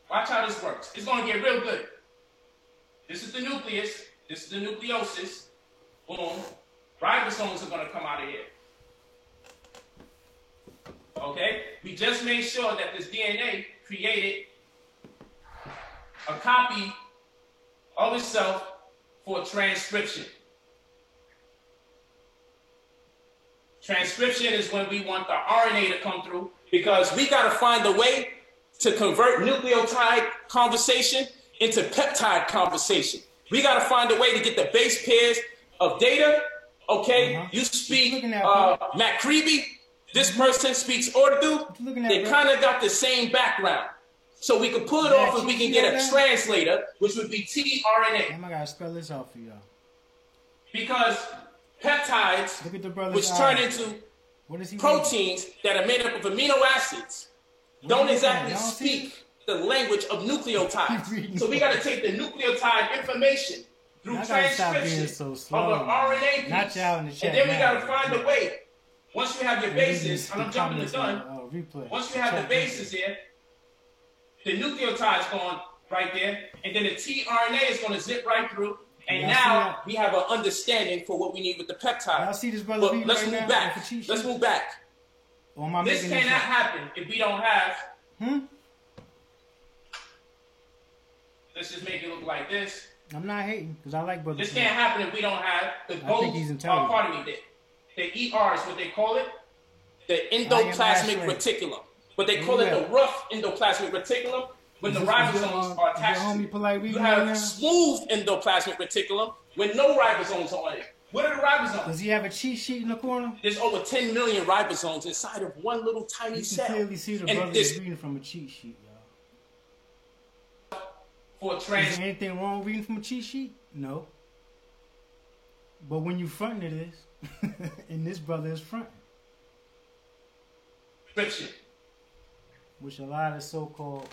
Watch how this works. It's going to get real good. This is the nucleus. This is the nucleosis. Boom. Ribosomes are going to come out of here. Okay? We just made sure that this DNA created a copy of itself for transcription. Transcription is when we want the RNA to come through because we got to find a way to convert nucleotide conversation into peptide conversation. We got to find a way to get the base pairs of data. Okay, you speak Macreeby, this person speaks Urdu. They kind of got the same background. So we can pull it off and we can get a translator, which would be tRNA.
I gotta spell this out for y'all.
Because peptides, which turn into proteins that are made up of amino acids, don't exactly speak the language of nucleotides. So we got to take the nucleotide information through transcription of an RNA piece. And then we got to find a way. Once you have your bases, and I'm jumping the gun, once you have the bases here, the nucleotide's going right there, and then the tRNA is going to zip right through, and now we have an understanding for what we need with the peptide. But let's move back. Let's move back. This cannot happen if we don't have... Let's just make it look like this.
I'm not hating, because I like Brother.
This can't happen if we don't have the pardon me, the ER is what they call it, the endoplasmic reticulum. But they call it the rough endoplasmic reticulum. when the ribosomes are attached to it. You have smooth endoplasmic reticulum when no ribosomes are on it. What are the ribosomes?
Does he have a cheat sheet in the corner?
There's over 10 million ribosomes inside of one little tiny cell.
You can clearly see the brother is reading from a cheat sheet, y'all. Is there anything wrong with reading from a cheat sheet? No. But when you fronting, it is. And this brother is fronting.
Transcription.
Which a lot of so-called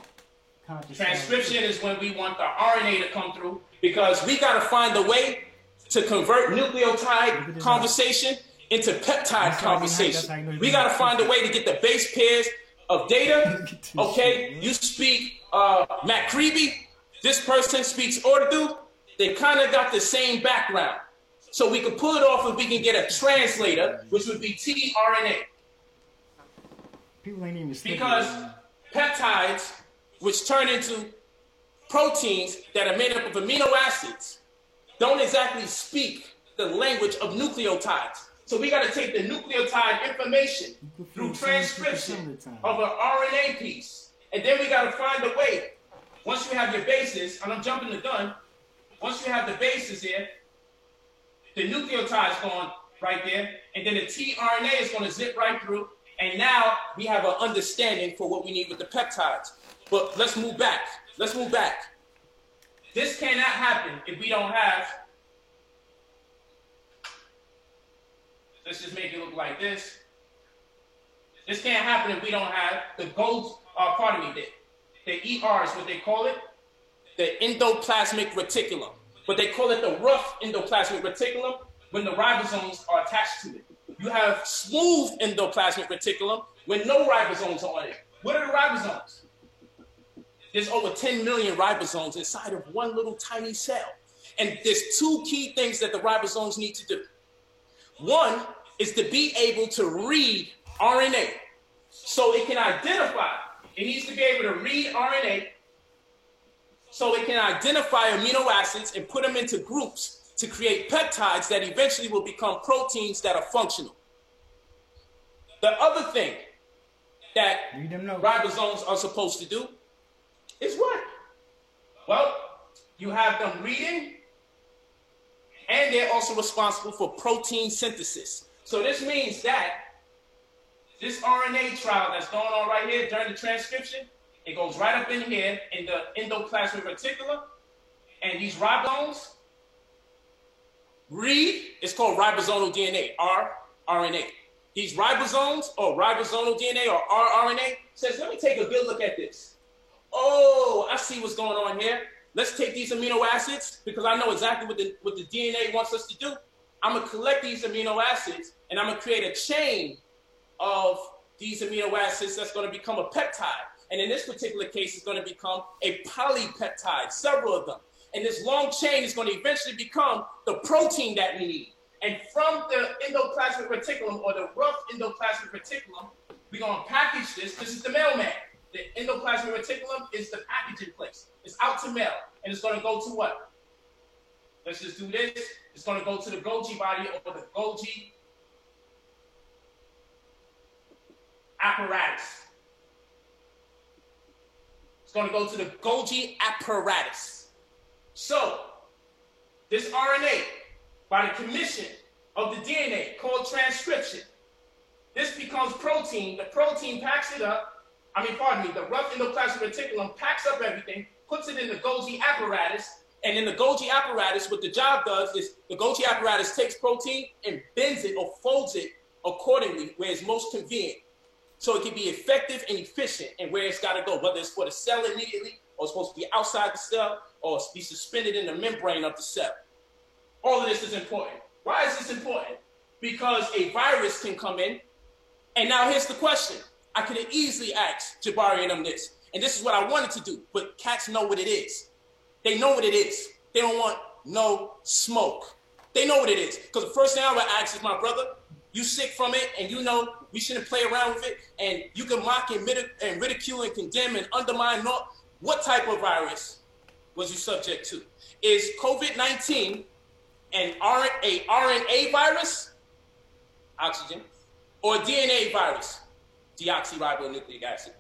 transcription is when we want the RNA to come through, because we got to find a way to convert nucleotide conversation into peptide conversation. We got to find a way to get the base pairs of data. Okay, you speak Macreeby. This person speaks Urdu. They kind of got the same background. So we can pull it off and we can get a translator, which would be tRNA.
People ain't even
because peptides, which turn into proteins that are made up of amino acids, don't exactly speak the language of nucleotides. So we got to take the nucleotide information through transcription of an RNA piece. And then we got to find a way. Once you have your bases, and I'm jumping the gun, once you have the bases here, the nucleotide's going right there, and then the tRNA is going to zip right through, and now we have an understanding for what we need with the peptides. But let's move back. Let's move back. This cannot happen if we don't have, let's just make it look like this. This can't happen if we don't have the the ER is what they call it, the endoplasmic reticulum. But they call it the rough endoplasmic reticulum when the ribosomes are attached to it. You have smooth endoplasmic reticulum when no ribosomes are on it. What are the ribosomes? There's over 10 million ribosomes inside of one little tiny cell. And there's two key things that the ribosomes need to do. One is to be able to read RNA. So it can identify, it needs to be able to read RNA so it can identify amino acids and put them into groups to create peptides that eventually will become proteins that are functional. The other thing that ribosomes are supposed to do is what? Well, you have them reading, and they're also responsible for protein synthesis. So this means that this RNA trial that's going on right here during the transcription, it goes right up in here in the endoplasmic reticulum, and these ribosomes read, it's called ribosomal DNA, rRNA. These ribosomes, or ribosomal DNA, or rRNA, says, let me take a good look at this. Oh, I see what's going on here. Let's take these amino acids, because I know exactly what the DNA wants us to do. I'm going to collect these amino acids, and I'm going to create a chain of these amino acids that's going to become a peptide. And in this particular case, it's going to become a polypeptide, several of them. And this long chain is going to eventually become the protein that we need. And from the endoplasmic reticulum, or the rough endoplasmic reticulum, we're going to package this. This is the mailman. The endoplasmic reticulum is the packaging place. It's out to mail. And it's going to go to what? Let's just do this. It's going to go to the Golgi body, or the Golgi apparatus. It's going to go to the Golgi apparatus. So, this RNA, by the commission of the DNA called transcription, this becomes protein. The protein packs it up. The rough endoplasmic reticulum packs up everything, puts it in the Golgi apparatus, and in the Golgi apparatus, what the job does is the Golgi apparatus takes protein and bends it or folds it accordingly where it's most convenient. So it can be effective and efficient in where it's got to go, whether it's for the cell immediately, or it's supposed to be outside the cell, or be suspended in the membrane of the cell. All of this is important. Why is this important? Because a virus can come in, and now here's the question. I could have easily asked Jabari and them this, and this is what I wanted to do, but cats know what it is. They know what it is. They don't want no smoke. They know what it is. Because the first thing I would ask is, my brother, you sick from it, and you know we shouldn't play around with it, and you can mock and ridicule and condemn and undermine what type of virus was you subject to? Is COVID-19 an RNA virus, oxygen, or a DNA virus, deoxyribonucleic acid?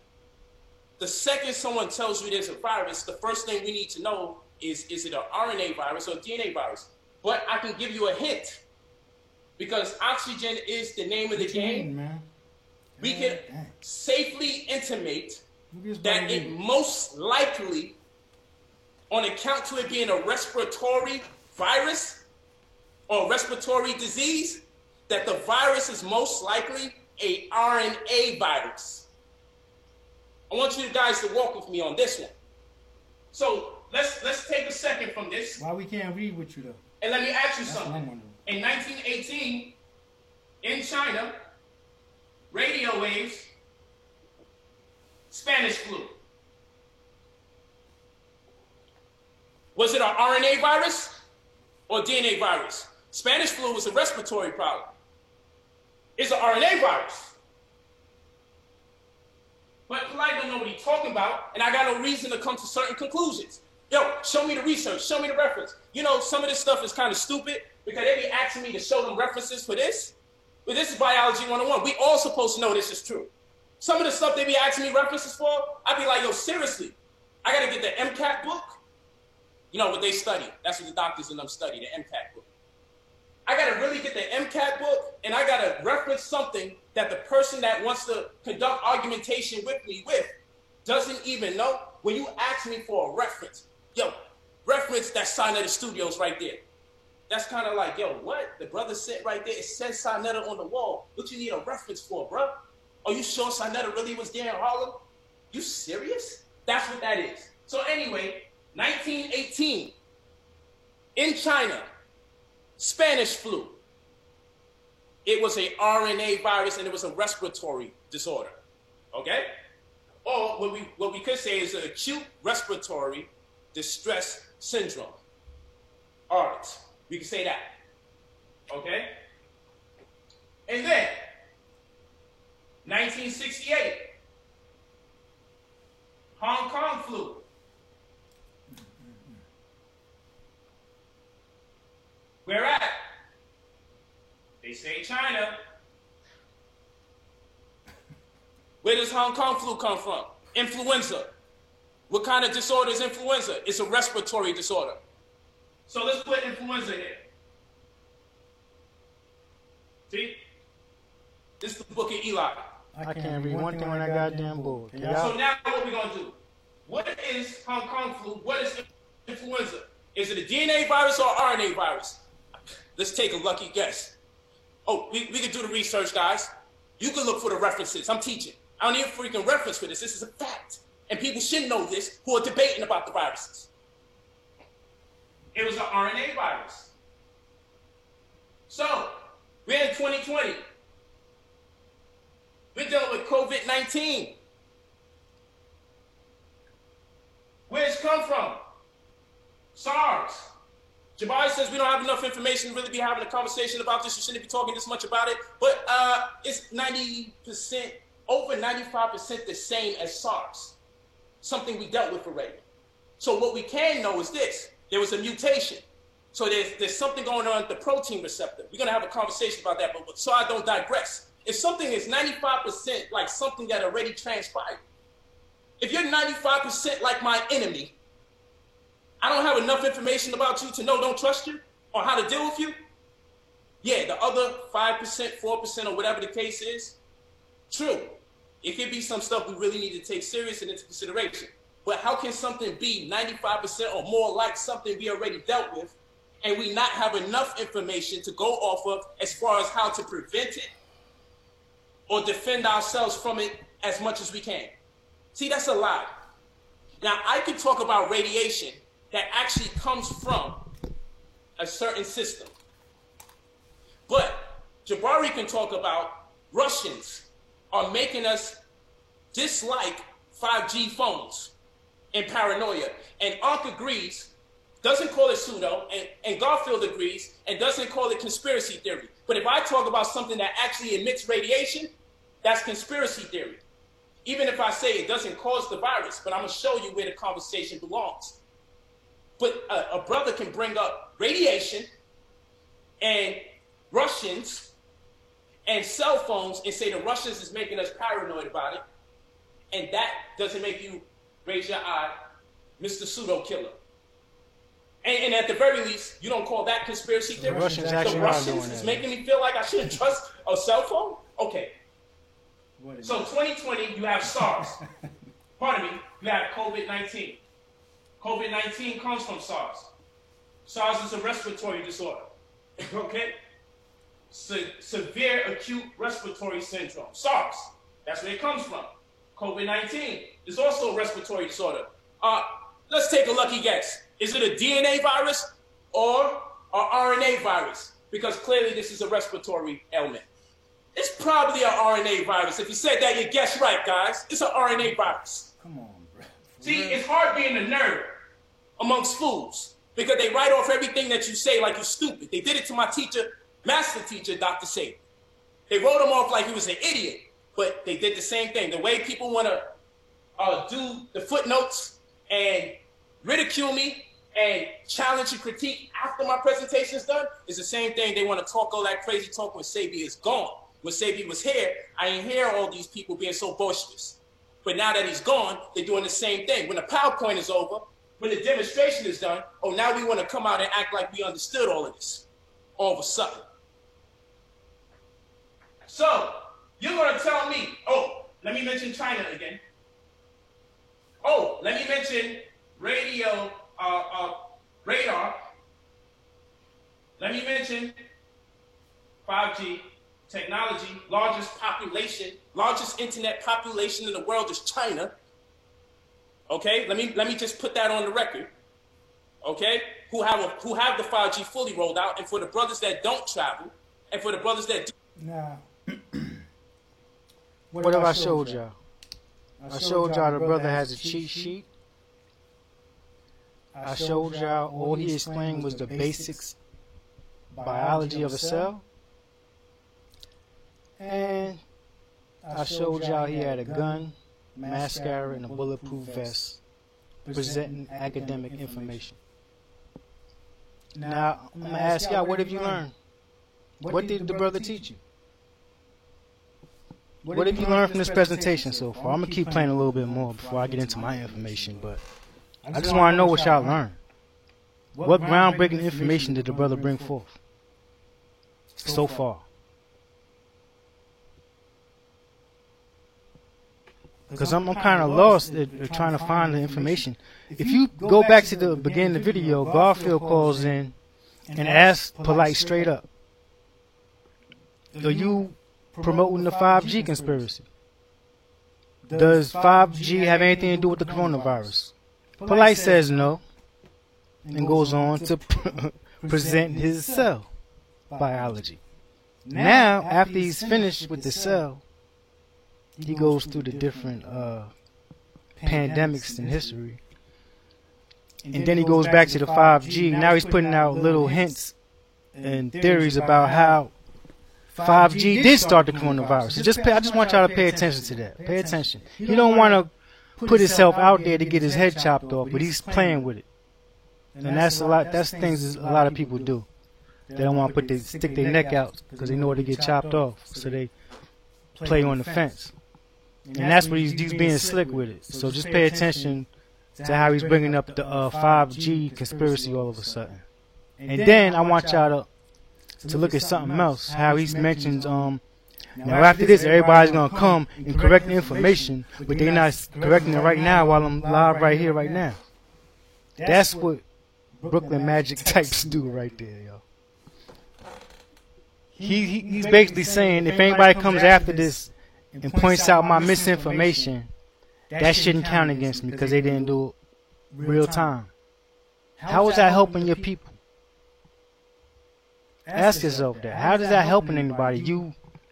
the second someone tells you there's a virus, the first thing we need to know is it an RNA virus or a DNA virus? But I can give you a hint. Because oxygen is the name of the game,
man.
We can safely intimate that it most likely, on account to it being a respiratory virus or respiratory disease, that the virus is most likely a RNA virus. I want you guys to walk with me on this one. So let's take a second from this.
Why we can't read with you though?
And let me ask you something. In 1918, in China, radio waves, Spanish flu. Was it an RNA virus or DNA virus? Spanish flu was a respiratory problem. It's an RNA virus. But Polite don't know what he's talking about, and I got no reason to come to certain conclusions. Yo, show me the research, show me the reference. You know, some of this stuff is kind of stupid because they be asking me to show them references for this. But this is Biology 101. We all supposed to know this is true. Some of the stuff they be asking me references for, I be like, yo, seriously, I got to get the MCAT book. You know what they study. That's what the doctors in them study, the MCAT book. I got to really get the MCAT book, and I got to reference something that the person that wants to conduct argumentation with me doesn't even know. When you ask me for a reference, yo, reference that Sinetta Studios right there. That's kind of like, yo, what? The brother said right there, it says Sinetta on the wall. What you need a reference for, bro? Are you sure Sinetta really was there in Harlem? You serious? That's what that is. So anyway, 1918, in China, Spanish flu. It was a RNA virus and it was a respiratory disorder, okay? Or what we could say is an acute respiratory distress syndrome. All right, we can say that, okay? And then, 1968, Hong Kong flu. Where at? They say China. Where does Hong Kong flu come from? Influenza. What kind of disorder is influenza? It's a respiratory disorder. So let's put influenza here. See? This is the book of Eli.
I can't read one thing on that goddamn book.
So now what we're going to do? What is Hong Kong flu? What is influenza? Is it a DNA virus or RNA virus? Let's take a lucky guess. Oh, we can do the research, guys. You can look for the references. I'm teaching. I don't need a freaking reference for this. This is a fact. And people should know this who are debating about the viruses. It was an RNA virus. So, we're in 2020. We're dealing with COVID-19. Where's it come from? SARS. Jabari says we don't have enough information to really be having a conversation about this. You shouldn't be talking this much about it. But it's 90%, over 95% the same as SARS. Something we dealt with already. So what we can know is this. There was a mutation. So there's something going on at the protein receptor. We're going to have a conversation about that, but so I don't digress. If something is 95% like something that already transpired, if you're 95% like my enemy, I don't have enough information about you to know don't trust you or how to deal with you. Yeah, the other 5%, 4%, or whatever the case is, true. It could be some stuff we really need to take serious and into consideration. But how can something be 95% or more like something we already dealt with and we not have enough information to go off of as far as how to prevent it or defend ourselves from it as much as we can? See, that's a lie. Now, I could talk about radiation that actually comes from a certain system. But Jabari can talk about Russians are making us dislike 5G phones and paranoia. And Ark agrees, doesn't call it pseudo, and Garfield agrees, and doesn't call it conspiracy theory. But if I talk about something that actually emits radiation, that's conspiracy theory. Even if I say it doesn't cause the virus, but I'm going to show you where the conversation belongs. But a brother can bring up radiation and Russians and cell phones and say the Russians is making us paranoid about it. And that doesn't make you raise your eye, Mr. Pseudo Killer. And at the very least, you don't call that conspiracy theory?
The Russians
is making me feel like I shouldn't trust a cell phone? Okay. So 2020, you have SARS. Pardon me, you have COVID-19. COVID-19 comes from SARS. SARS is a respiratory disorder. Okay? Severe acute respiratory syndrome. SARS. That's where it comes from. COVID-19 is also a respiratory disorder. Let's take a lucky guess. Is it a DNA virus or an RNA virus? Because clearly this is a respiratory ailment. It's probably an RNA virus. If you said that, you guessed right, guys. It's an RNA virus.
Come on, bro.
See, it's hard being a nerd amongst fools because they write off everything that you say like you're stupid. They did it to my teacher, master teacher, Dr. Saban. They wrote him off like he was an idiot, but they did the same thing. The way people want to do the footnotes and ridicule me and challenge and critique after my presentation is done is the same thing. They want to talk all that crazy talk when Sabi is gone. When Sabi was here, I didn't hear all these people being so boisterous. But now that he's gone, they're doing the same thing. When the PowerPoint is over, when the demonstration is done, oh, now we want to come out and act like we understood all of this all of a sudden. So, you're going to tell me, oh, let me mention China again. Oh, let me mention radar. Let me mention 5G technology, largest internet population in the world is China. Okay, let me just put that on the record. Okay, who have the 5G fully rolled out, and for the brothers that don't travel, and for the brothers that do.
Now,
What have I showed y'all? I showed y'all the brother has a cheat sheet. I showed y'all all he explained was the basics biology of a cell. And I showed y'all he had a gun, mascara, and a bulletproof vest presenting academic information. Now, I'm going to ask y'all, what have you learned? What did the brother teach you? What have you learned from this presentation so far? I'm going to keep playing a little bit more before I get into my information, but I just want to know what y'all learned. What groundbreaking information did the brother bring forth so far? Because I'm kind of lost at trying to find the information. If you go back to the beginning of the video, Garfield calls in and asks Polite straight up, are you promoting the 5G conspiracy? Does 5G have anything to do with the coronavirus? Polite says no and goes on to present his cell biology. Now, after he's finished with the cell, he goes through the different pandemics in history. And then he goes back to the 5G. Now he's putting out little hints and theories about how 5G did start the coronavirus. So I just want y'all to pay attention to that. Pay attention. He don't want to put himself out there to get his head chopped off, but he's playing with it. And that's a lot. That's things a lot of people do. They don't want to stick their neck out because they know to get chopped off. So they play on the fence. And that's what he's being slick with it. So just pay attention to how he's bringing up the 5G conspiracy all of a sudden. And then I want y'all to look at something else. How he mentions, now after this, everybody's going to come and correct the information, but they're not correcting it right now while I'm live right here, right now. That's what Brooklyn Magic types do right there, yo. He's basically saying if anybody comes after this and points out my misinformation, that shouldn't count against me because they didn't do it real time. How is that helping your people? Ask yourself that. How is that helping anybody?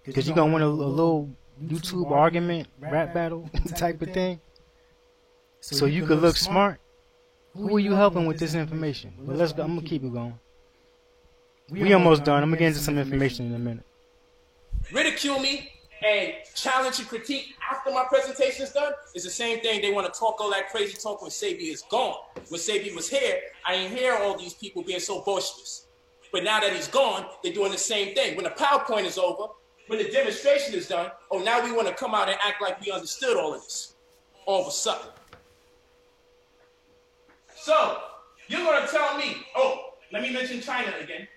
Because you're going to win a little YouTube argument, rap battle type of thing? So you could look smart? Who are you helping with this information? Well, let's go. I'm going to keep it going. We almost done. I'm going to get into some information in a minute.
Ridicule me and challenge and critique after my presentation is done is the same thing. They want to talk all that crazy talk when Sabi is gone. When Sabi was here, I didn't hear all these people being so boisterous. But now that he's gone, they're doing the same thing. When the PowerPoint is over, when the demonstration is done, oh, now we want to come out and act like we understood all of this all of a sudden. So, you're going to tell me, oh, let me mention China again.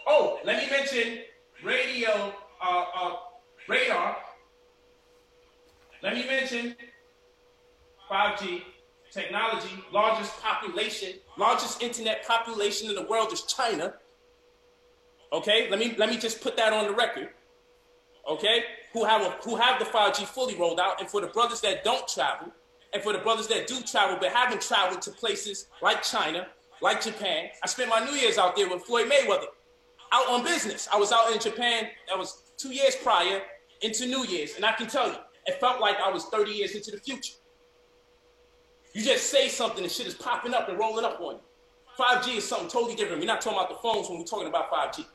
Oh, let me mention radar. Let me mention 5G technology, largest internet population in the world is China. Okay, let me just put that on the record. Okay, who have the 5G fully rolled out, and for the brothers that don't travel, and for the brothers that do travel but haven't traveled to places like China, like Japan. I spent my New Year's out there with Floyd Mayweather, out on business. I was out in Japan. That was 2 years prior into New Year's, and I can tell you, it felt like I was 30 years into the future. You just say something and shit is popping up and rolling up on you. 5G is something totally different. We're not talking about the phones when we're talking about 5G.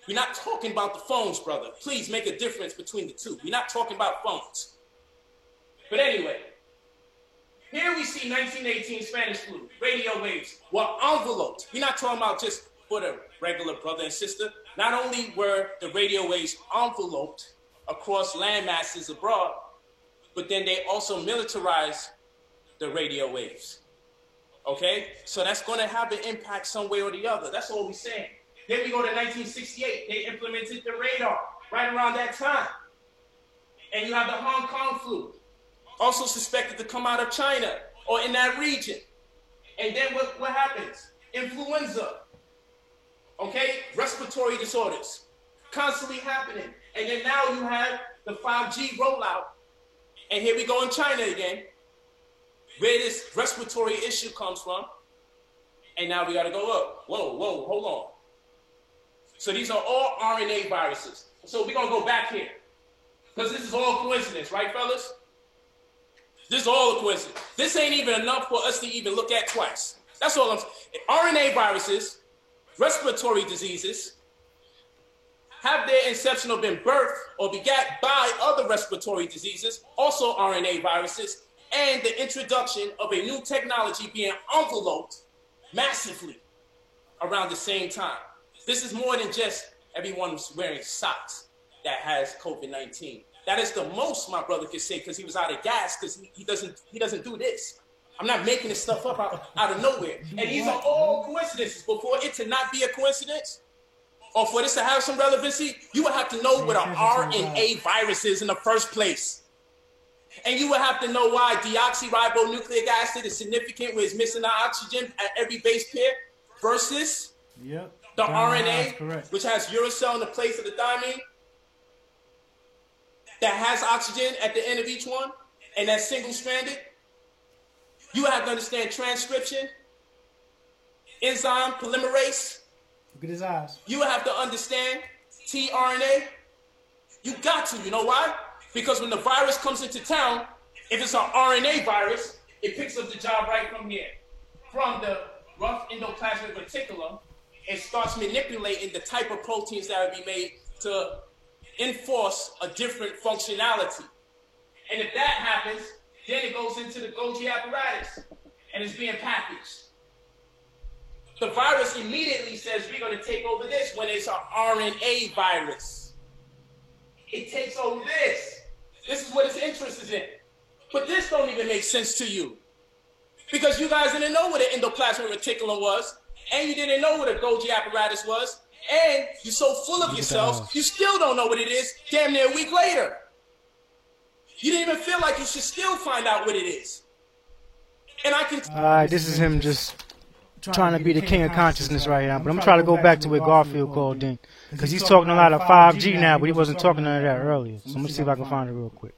We're not talking about the phones, brother. Please make a difference between the two. We're not talking about phones. But anyway, here we see 1918 Spanish flu. Radio waves were enveloped. We're not talking about just for the regular brother and sister. Not only were the radio waves enveloped across land masses abroad, but then they also militarized the radio waves. Okay? So that's going to have an impact some way or the other. That's all we're saying. Then we go to 1968. They implemented the radar right around that time. And you have the Hong Kong flu, also suspected to come out of China or in that region. And then what happens? Influenza. Okay? Respiratory disorders constantly happening. And then now you have the 5G rollout. And here we go in China again, where this respiratory issue comes from. And now we got to go up. Whoa, hold on. So these are all RNA viruses. So we're going to go back here. Because this is all coincidence, right, fellas? This is all a coincidence. This ain't even enough for us to even look at twice. That's all I'm saying. RNA viruses, respiratory diseases, have their inception or been birthed or begat by other respiratory diseases, also RNA viruses, and the introduction of a new technology being enveloped massively around the same time. This is more than just everyone's wearing socks that has COVID-19. That is the most my brother could say because he was out of gas because he doesn't do this. I'm not making this stuff up out of nowhere. And these are all coincidences. But for it to not be a coincidence, or for this to have some relevancy, you would have to know what an RNA virus is in the first place. And you would have to know why deoxyribonucleic acid is significant where it's missing the oxygen at every base pair versus the RNA, which has uracil in the place of the thymine, that has oxygen at the end of each one, and that's single-stranded. You have to understand transcription, enzyme polymerase.
Look at his eyes.
You have to understand tRNA. You got to. You know why? Because when the virus comes into town, if it's an RNA virus, it picks up the job right from here. From the rough endoplasmic reticulum, it starts manipulating the type of proteins that will be made to enforce a different functionality. And if that happens, then it goes into the Golgi apparatus and it's being packaged. The virus immediately says we're going to take over this when it's an RNA virus. It takes over this. This is what its interest is in. But this don't even make sense to you. Because you guys didn't know what an endoplasmic reticulum was, and you didn't know what a Golgi apparatus was, and you're so full of yourselves, you still don't know what it is damn near a week later. You didn't even feel like you should still find out what it is. And I can...
Alright, this is him just trying to be the king of consciousness right now. But I'm trying to go back to where Garfield called in. Because he's talking a lot of 5G now, but he wasn't talking none of that earlier. So I'm going to see if I can find it real quick.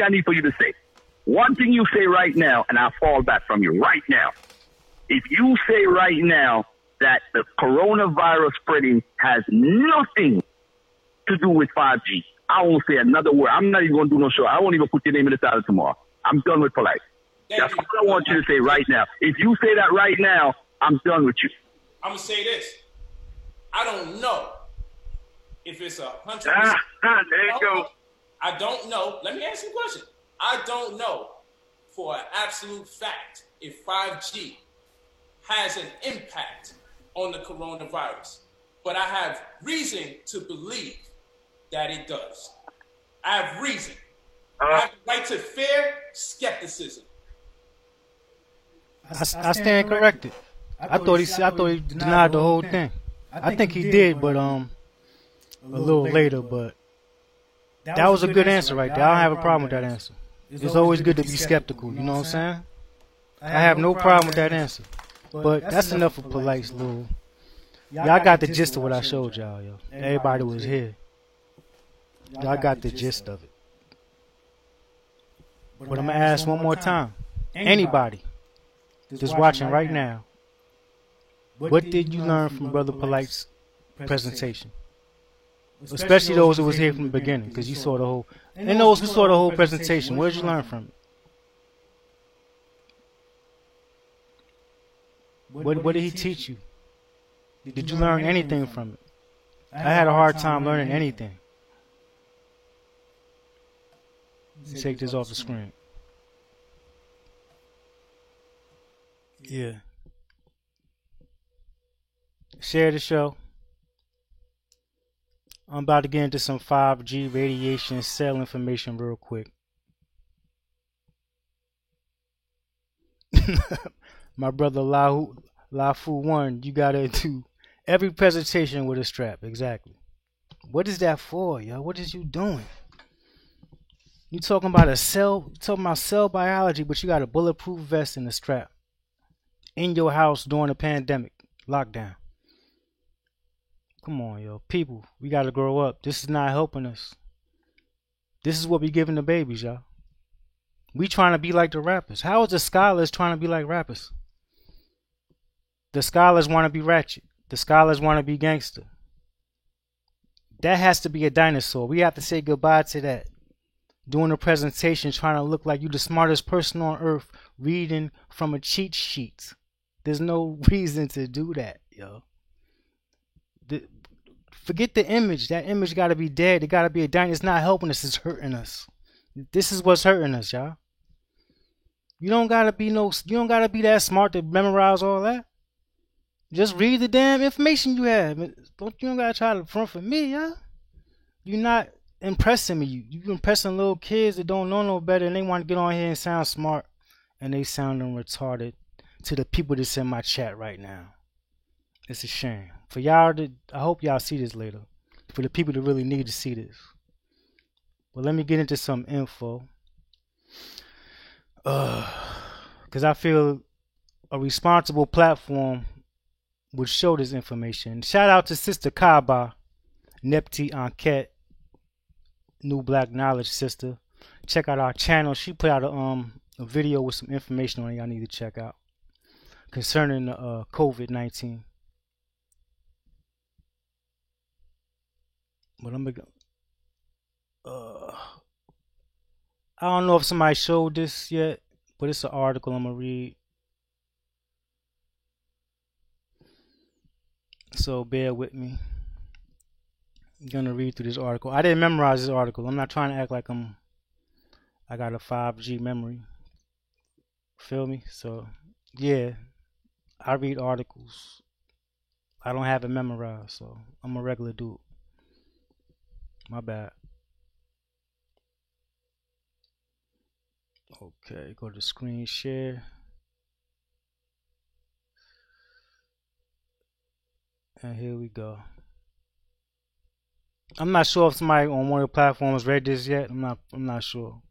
I need for you to say. One thing you say right now, and I'll fall back from you right now. If you say right now that the coronavirus spreading has nothing to do with 5G, I won't say another word. I'm not even going to do no show. I won't even put your name in the title tomorrow. I'm done with polite. That's all I want you to say right now. If you say that right now, I'm done with you.
I'm going to say this. I don't know if it's 100%.
There you go.
I don't know. Let me ask you a question. I don't know for an absolute fact if 5G has an impact on the coronavirus. But I have reason to believe that it does. I have reason. I have the right to fair skepticism.
I stand corrected. I thought he denied the whole thing. I think he did, but a little later. But that was a good answer right there. I don't have a problem with that answer. It's always good to be skeptical. You know what I'm saying? I have no problem with that answer. But that's enough of Polite's little. Y'all got the gist of what I showed y'all, yo. Everybody was here. Y'all got the gist of it. But I'm gonna ask one more time. Anybody just watching right now, what did you learn from Brother Polite's presentation? Especially those who was here from the beginning, because you saw the whole, and those who saw the whole presentation. What did you learn from it? What did he teach you? Did you learn anything from it? I had a hard time learning anything. Take this off the screen. Yeah. Share the show. I'm about to get into some 5G radiation cell information real quick. My brother Lafu One, you gotta do every presentation with a strap. Exactly. What is that for, yo? What is you doing? You talking about a cell? You talking about cell biology, but you got a bulletproof vest and a strap in your house during a pandemic lockdown. Come on, yo. People, we got to grow up. This is not helping us. This is what we giving the babies, y'all. We trying to be like the rappers. How is the scholars trying to be like rappers? The scholars want to be ratchet. The scholars want to be gangster. That has to be a dinosaur. We have to say goodbye to that. Doing a presentation trying to look like you the smartest person on earth reading from a cheat sheet. There's no reason to do that, yo. Forget the image. That image got to be dead. It got to be a dinosaur. It's not helping us. It's hurting us. This is what's hurting us, y'all. You don't gotta be that smart to memorize all that. Just read the damn information you have. You don't gotta try to front for me, y'all. You're not impressing me. You impressing little kids that don't know no better, and they want to get on here and sound smart, and they sounding retarded to the people that's in my chat right now. It's a shame. For y'all, I hope y'all see this later. For the people that really need to see this. Well, let me get into some info. Because I feel a responsible platform would show this information. Shout out to Sister Kaba, Nepti Enquete, New Black Knowledge Sister. Check out our channel. She put out a video with some information on it y'all need to check out concerning COVID-19. But I'm gonna I don't know if somebody showed this yet, but it's an article I'm gonna read. So bear with me. I'm gonna read through this article. I didn't memorize this article. I'm not trying to act like I got a 5G memory. Feel me? So yeah, I read articles. I don't have it memorized, so I'm a regular dude. My bad. Okay, go to screen share. And here we go. I'm not sure if somebody on one of the platforms read this yet. I'm not sure.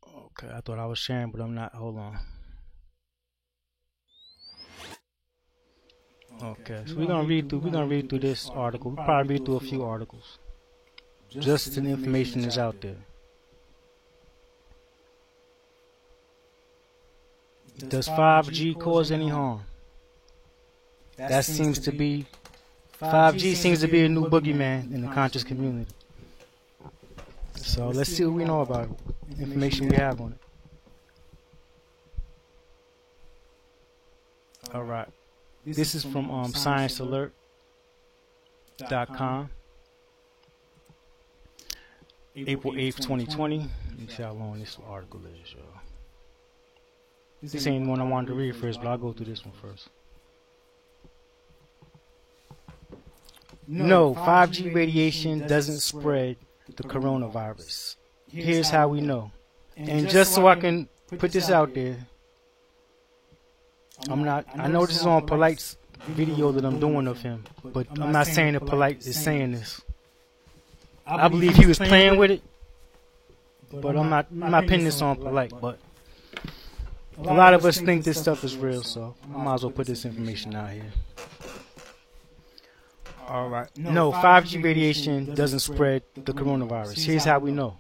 Okay, I thought I was sharing, but I'm not. Hold on. Okay, so we're gonna read through this article. We'll probably read through a few articles. Just the information is out there. Does 5G cause any harm? That seems to be 5G seems to be a new boogeyman in the conscious community. So let's see what we know about it. Information we have on it. All right. This is from ScienceAlert.com. April 8th, 2020. Let me see how long this article is, y'all. This ain't one I wanted to read first, but I'll go through this one first. No, 5G radiation doesn't spread the coronavirus. Here's how we know. And just so I can put this out there, I know this is on Polite's video that I'm doing of him, but I'm not saying that Polite is saying this. I believe he was playing with it, but I'm not pinning this on Polite, but a lot of us think this stuff is real, so I might as well put this information out here. Alright. No, 5G radiation doesn't spread the coronavirus. Here's how we know.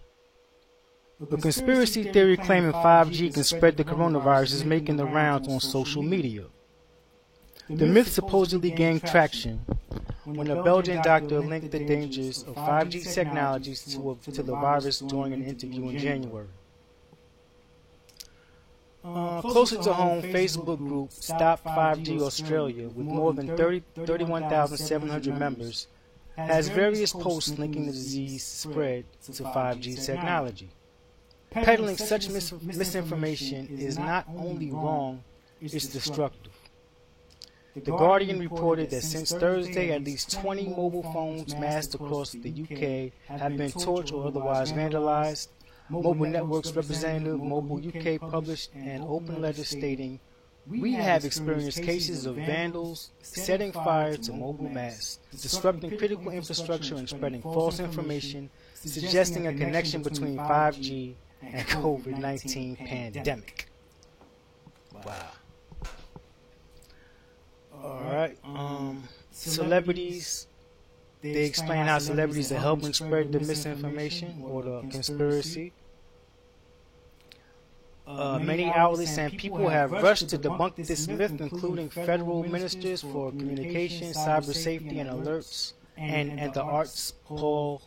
The conspiracy theory claiming 5G can spread the coronavirus is making the rounds on social media. The myth supposedly gained traction when a Belgian doctor linked the dangers of 5G technologies to the virus during an interview in January. Closer to home, Facebook group Stop 5G Australia, with more than 31,700 members, has various posts linking the disease spread to 5G technology. Peddling such misinformation is not only wrong, it's destructive. The Guardian reported that since Thursday, at least 20 mobile phones massed across the UK have been torched or otherwise vandalized. Mobile Network's representative, Mobile UK, published an open letter stating, "We have experienced cases of vandals setting fire to mobile masts, disrupting critical infrastructure and spreading false information, suggesting a connection between 5G and COVID-19 pandemic." Wow. Alright, celebrities, they explain how celebrities are helping spread the misinformation or the conspiracy. Many outlets and people have rushed to debunk this myth, including federal ministers for communication, cyber safety and alerts, and the arts, Paul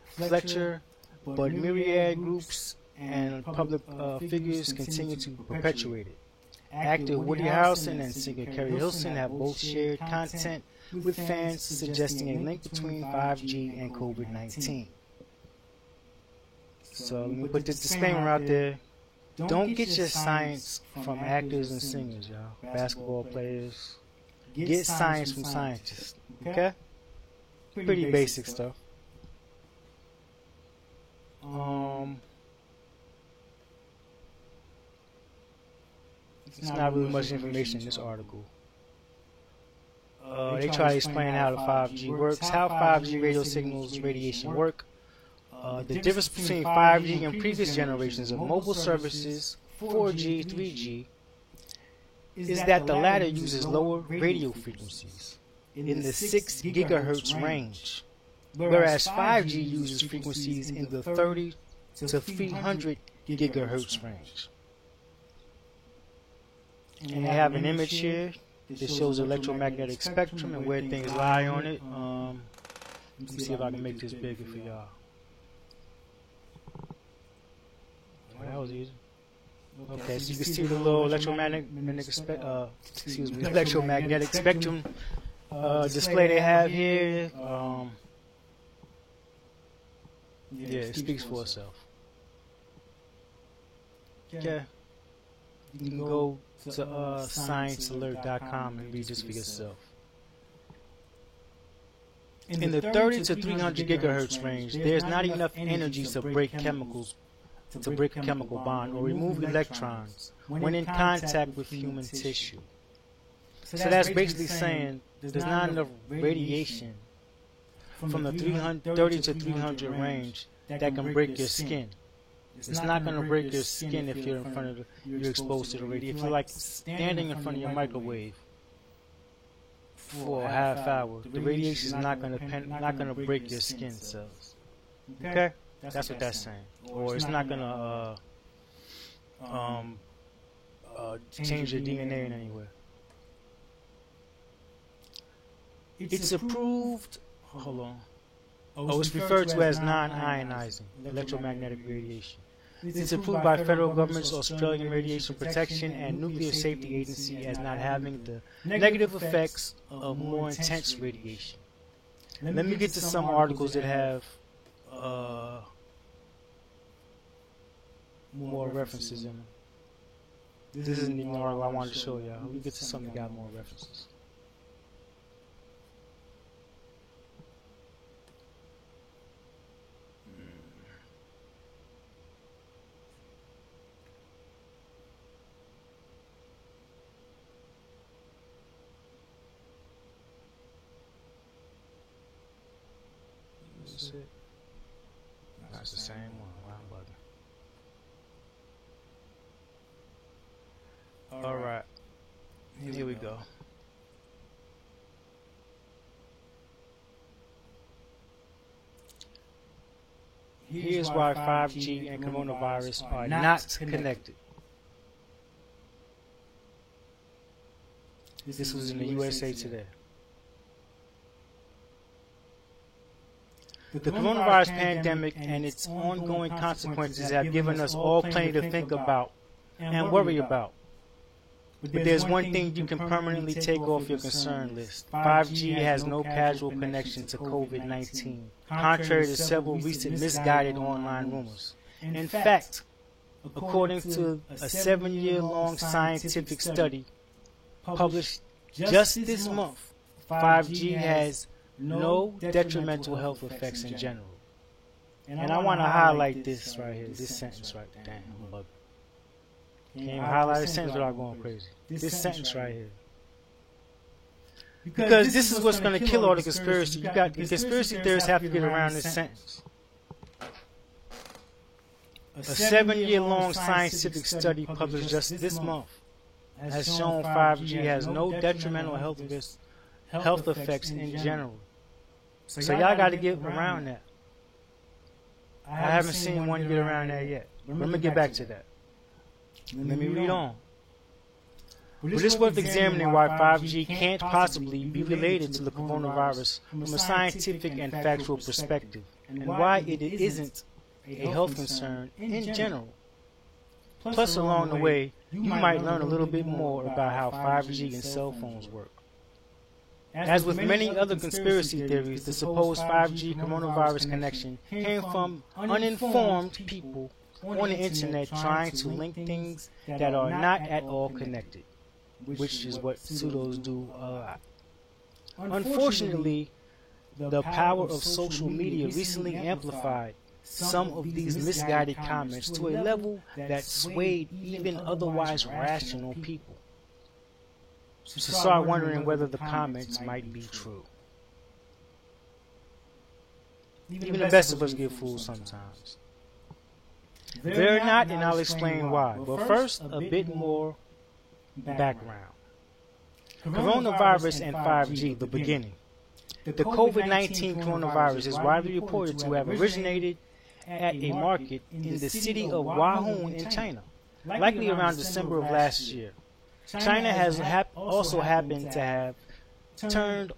Fletcher, but myriad groups and public figures continue to perpetuate it. Actor Woody Harrelson and singer Carrie Hilson have both shared content with fans suggesting a link between 5G and COVID-19. So let me put this disclaimer out there. Don't get your science from actors and singers, y'all. Basketball players. Get science from scientists. Okay? Pretty basic stuff. There's not really much information in this article. They try to explain how the 5G works, how 5G radio signals radiation work, the difference between 5G and previous generations of mobile services, 4G, 3G, is that the latter uses lower radio frequencies in the 6 gigahertz range, whereas 5G uses frequencies in the 30 to 300 gigahertz range. And they have an image here that shows the electromagnetic spectrum and where things lie on it. Let me see if I can make this bigger for y'all. Oh, that was easy. Okay, so you can see the little electromagnetic spectrum display they have here. Yeah, it speaks for itself. Okay, you can go to sciencealert.com and read this for yourself. In the 30 to 300 gigahertz range, there's not enough energy to break a chemical bond or remove electrons when in contact with human tissue. So that's basically saying there's not enough radiation from the 30 to 300 range that can break your skin. It's not going to break your skin if you're you're exposed to the radiation. If you're like standing in front of your microwave for a half hour, the radiation is not going to break your skin cells. Okay, that's what that's saying. Or it's not going to change your DNA in any way. It's approved. Hold on. It's referred to as non-ionizing electromagnetic radiation. It's approved by federal government's Australian Radiation Protection and Nuclear Safety Agency as not having the negative effects of more intense radiation. Let me get to some articles that have more references in them. This isn't even the article I wanted to show y'all. Let me get to some that got more references. All right. Here we go. Here's why 5G and coronavirus are not connected. This was in the USA Today. The coronavirus pandemic and its ongoing consequences have given us all plenty to think about and worry about. But there's one thing you can permanently take off your concern list. 5G has no causal connection to COVID-19, contrary to several recent misguided online rumors. In fact, according to a 7-year-long scientific study published just this month, 5G has no detrimental health effects in general. And I want to highlight this right here, this sentence right there. Damn, I'm bugging. Can't even highlight this sentence without going crazy. This sentence right here. Because this is what's going to kill all the conspiracy. You got the conspiracy theorists have to get around this sentence. A 7-year-long scientific study published just this month has shown 5G has no detrimental health effects in general. So y'all got to get around that. I haven't seen one get around that yet. But let me get back to that. Let me read on. But it's worth examining why 5G can't possibly be related to the coronavirus from a scientific and factual perspective, and why it isn't a health concern in general. Plus, along the way, you might learn a little bit more about how 5G and cell phones work. As with many other conspiracy theories, the supposed 5G coronavirus connection came from uninformed people on the internet trying to link things that are not at all connected, which is what pseudos do a lot. Unfortunately, the power of social media recently amplified some of these misguided comments to a level that swayed even otherwise rational people. So start wondering whether the comments might be true. Even the best of us get fooled sometimes. They're not, and I'll explain why. But first, a bit more background. Coronavirus and 5G, the beginning. The COVID-19 coronavirus is widely reported to have originated at a market in the city of Wuhan in China, likely around December of last year. China has also happened to have turned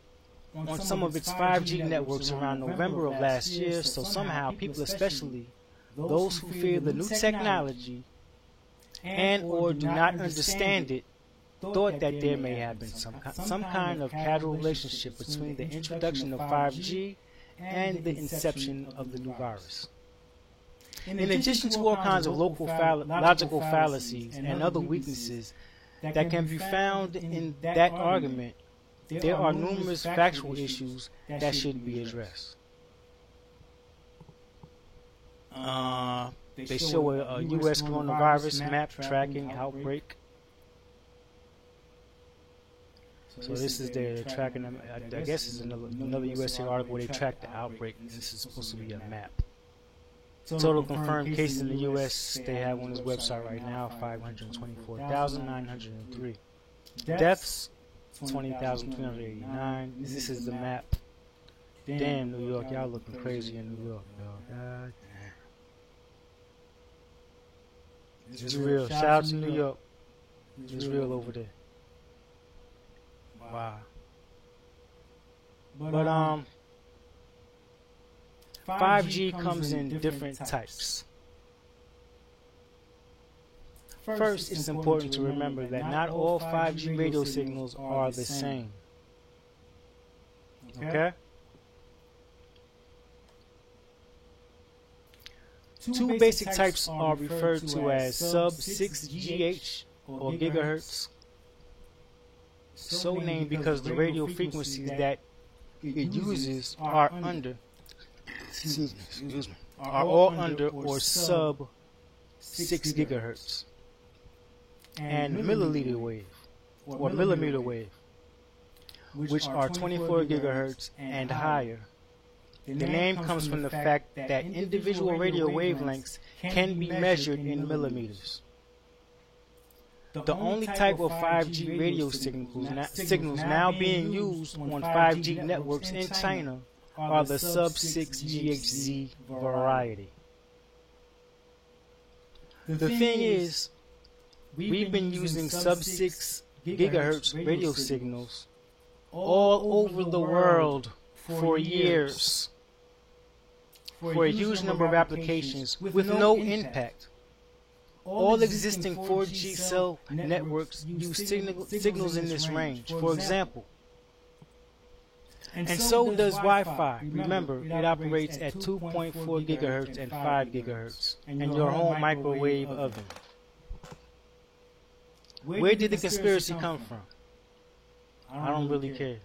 on some of its 5G networks around November of last year, so somehow people, especially those who fear the new technology and or do not understand it, thought that there may have been some kind of causal relationship between the introduction of 5G and the inception of the new virus. In addition to all kinds of logical fallacies and other weaknesses that can be found in that argument, there are numerous factual issues that should be addressed. They show a U.S. coronavirus map tracking outbreak. So this is their tracking them. I guess it's another USA article where they track the outbreak. This is supposed to be a map. Total confirmed cases in the U.S. they have on this website right now 524,903. Deaths 20,389. This is the map. Damn, New York, y'all looking crazy in New York, dog. It's real. Shout out to New York. It's real over there. Wow. But 5G comes in different types. First, it's important to remember that not all 5G radio signals are the same. Okay? Two basic types are referred to as sub-6 GHz or gigahertz, so named because the radio frequencies that it uses are all under or sub 6 gigahertz, and millimeter wave, which are 24 gigahertz and higher. The name comes from the fact that individual radio wavelengths can be measured in millimeters. The only type of 5G radio signals now being used on 5G networks in China are the sub-6 GHz variety. The thing is, we've been using sub-6 gigahertz radio signals all over the world for years, for a huge number of applications with no impact. All existing 4G cell networks use signals in this range, for example. And so does Wi-Fi. Remember, it operates at 2.4 gigahertz and 5 gigahertz, and your home microwave oven. Where did the conspiracy come from? I don't really care,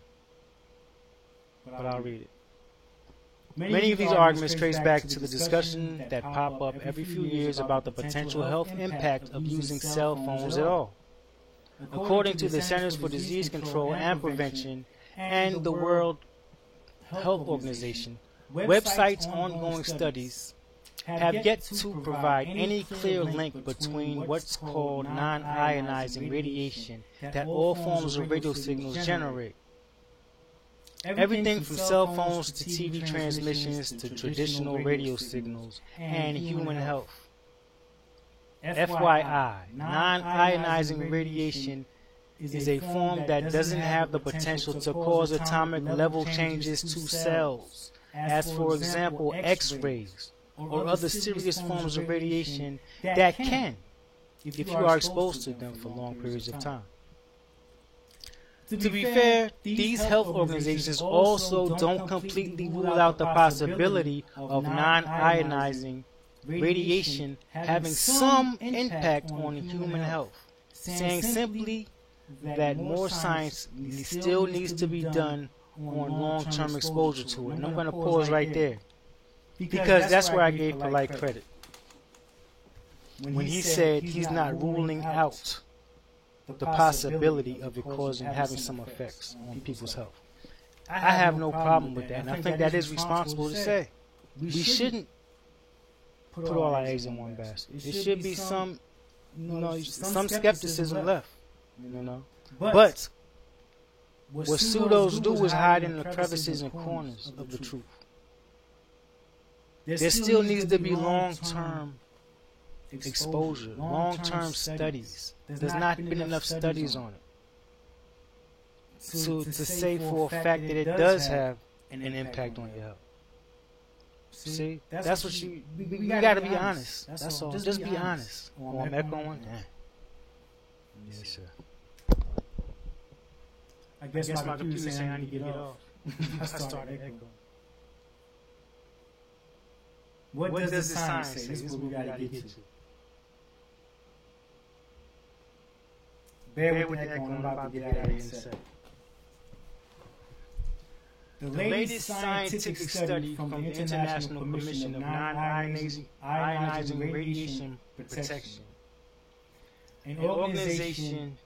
but I'll read it. Many of these arguments trace back to the discussion that pop up every few years about the potential health impact of using cell phones at all. According to the Centers for Disease Control and Prevention and the World Health Organization, websites' ongoing studies have yet to provide any clear link between what's called non-ionizing radiation that all forms of radio signals generate. Everything from cell phones to TV transmissions to traditional radio signals and human health. FYI, non-ionizing radiation is a form that doesn't have the potential to cause atomic level changes to cells, as for example X-rays or other serious forms of radiation that can, if you are exposed to them for long periods of time. To be fair, these health organizations also don't completely rule out the possibility of non-ionizing radiation having some impact on human health, saying simply that more science still needs to be done on long-term exposure to it. And I'm going to pause right there, because that's where I gave Polite credit. When he said he's not ruling out the possibility of it having some effects on people's health. I have no problem with that, and I think that is responsible to say. We shouldn't put all our eggs in one basket. There should be some skepticism left, But what pseudos do is hide in the crevices and corners of the truth. There still needs to be long-term exposure, long-term studies. There's not been enough studies on it to say for a fact that it does have an impact on your health. See, that's what we got to be honest. That's all. Just be honest. Oh, I'm echoing. Yes, sir. I guess my computer saying I need to get off. I started echoing. What does the science say? This is what we got to get to. Bear with the echo, I'm about to get out of here in a second. The latest scientific study from the International Commission of Non-Ionizing Radiation Protection, an organization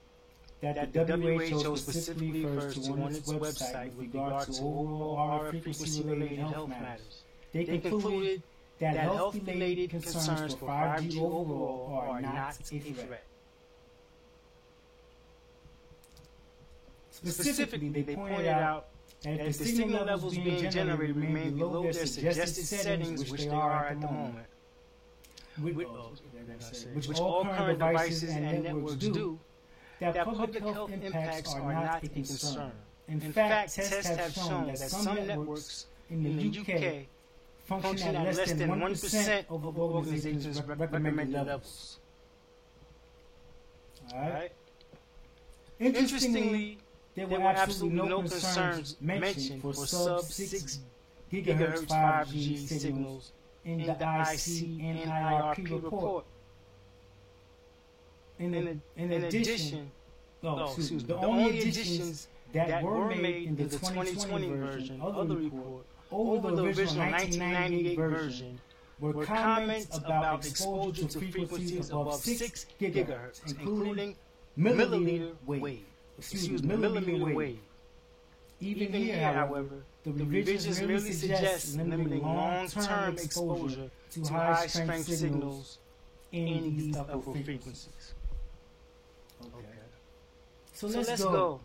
that the WHO specifically refers to on its website with regard to overall RF frequency-related health matters. They concluded that health-related concerns for 5G overall are not a threat. Specifically, they pointed out that if the signal levels being generated remain below their suggested settings, which they are at the moment, which all current devices and networks do, that public health impacts are not a concern. In fact, tests have shown that some networks in the UK function at less than 1% of the organization's recommended levels. Alright? Interestingly, there were absolutely no concerns mentioned for sub-6 gigahertz 5G signals in the ICNIRP report. In addition, the only additions that were made in the 2020 version of the report over the original 1998 version were comments about exposure to frequencies above 6 gigahertz, including millimeter wave. Millimeter wave. Even here, however, the revisions merely suggest limiting long-term exposure to high-strength signals in these upper frequencies. Okay. So let's go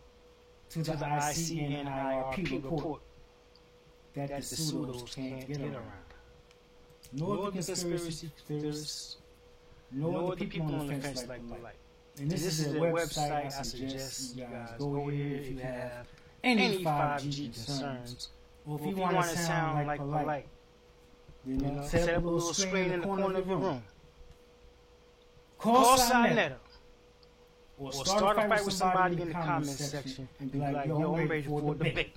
to the ICNIRP report that the pseudos can't get around. Nor the conspiracy theorists, nor the people on the fence like polite. And this is a website I suggest you guys go here if you have any 5G concerns, or if you want to sound like polite. You know, set up a little screen in the corner of your room. Call Sinetta. Or start a fight with somebody in the comments section and be like, yo, I'm ready for a debate.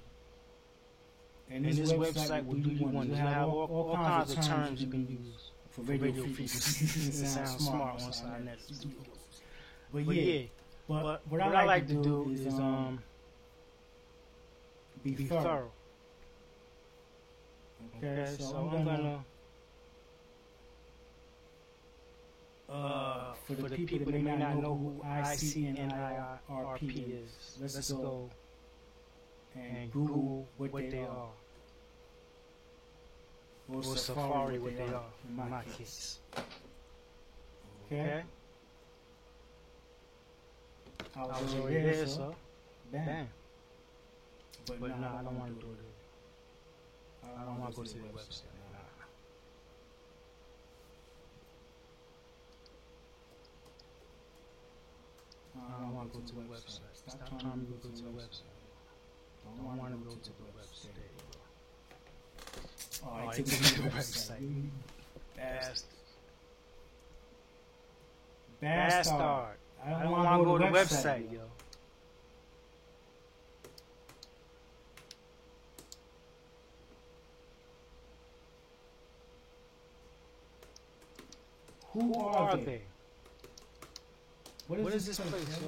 And this website will do you wonders. You have all kinds of terms you can use for radio frequencies. It sounds smart on Sinetta. But yeah, but what I like to do is be thorough. Okay, so I'm gonna for the people that may not know who ICNIRP is, let's go and Google what they are, or Safari what they are in my case. Okay. I was already there, so bam. But no, I don't want to do it. I don't want to go to the website. I don't want to go to the website. Stop trying to go to the website. Don't want to go to the website. Alright, take me to the website. Bastard. I don't want to go to the website, yo. Who are they? What is this place, yo?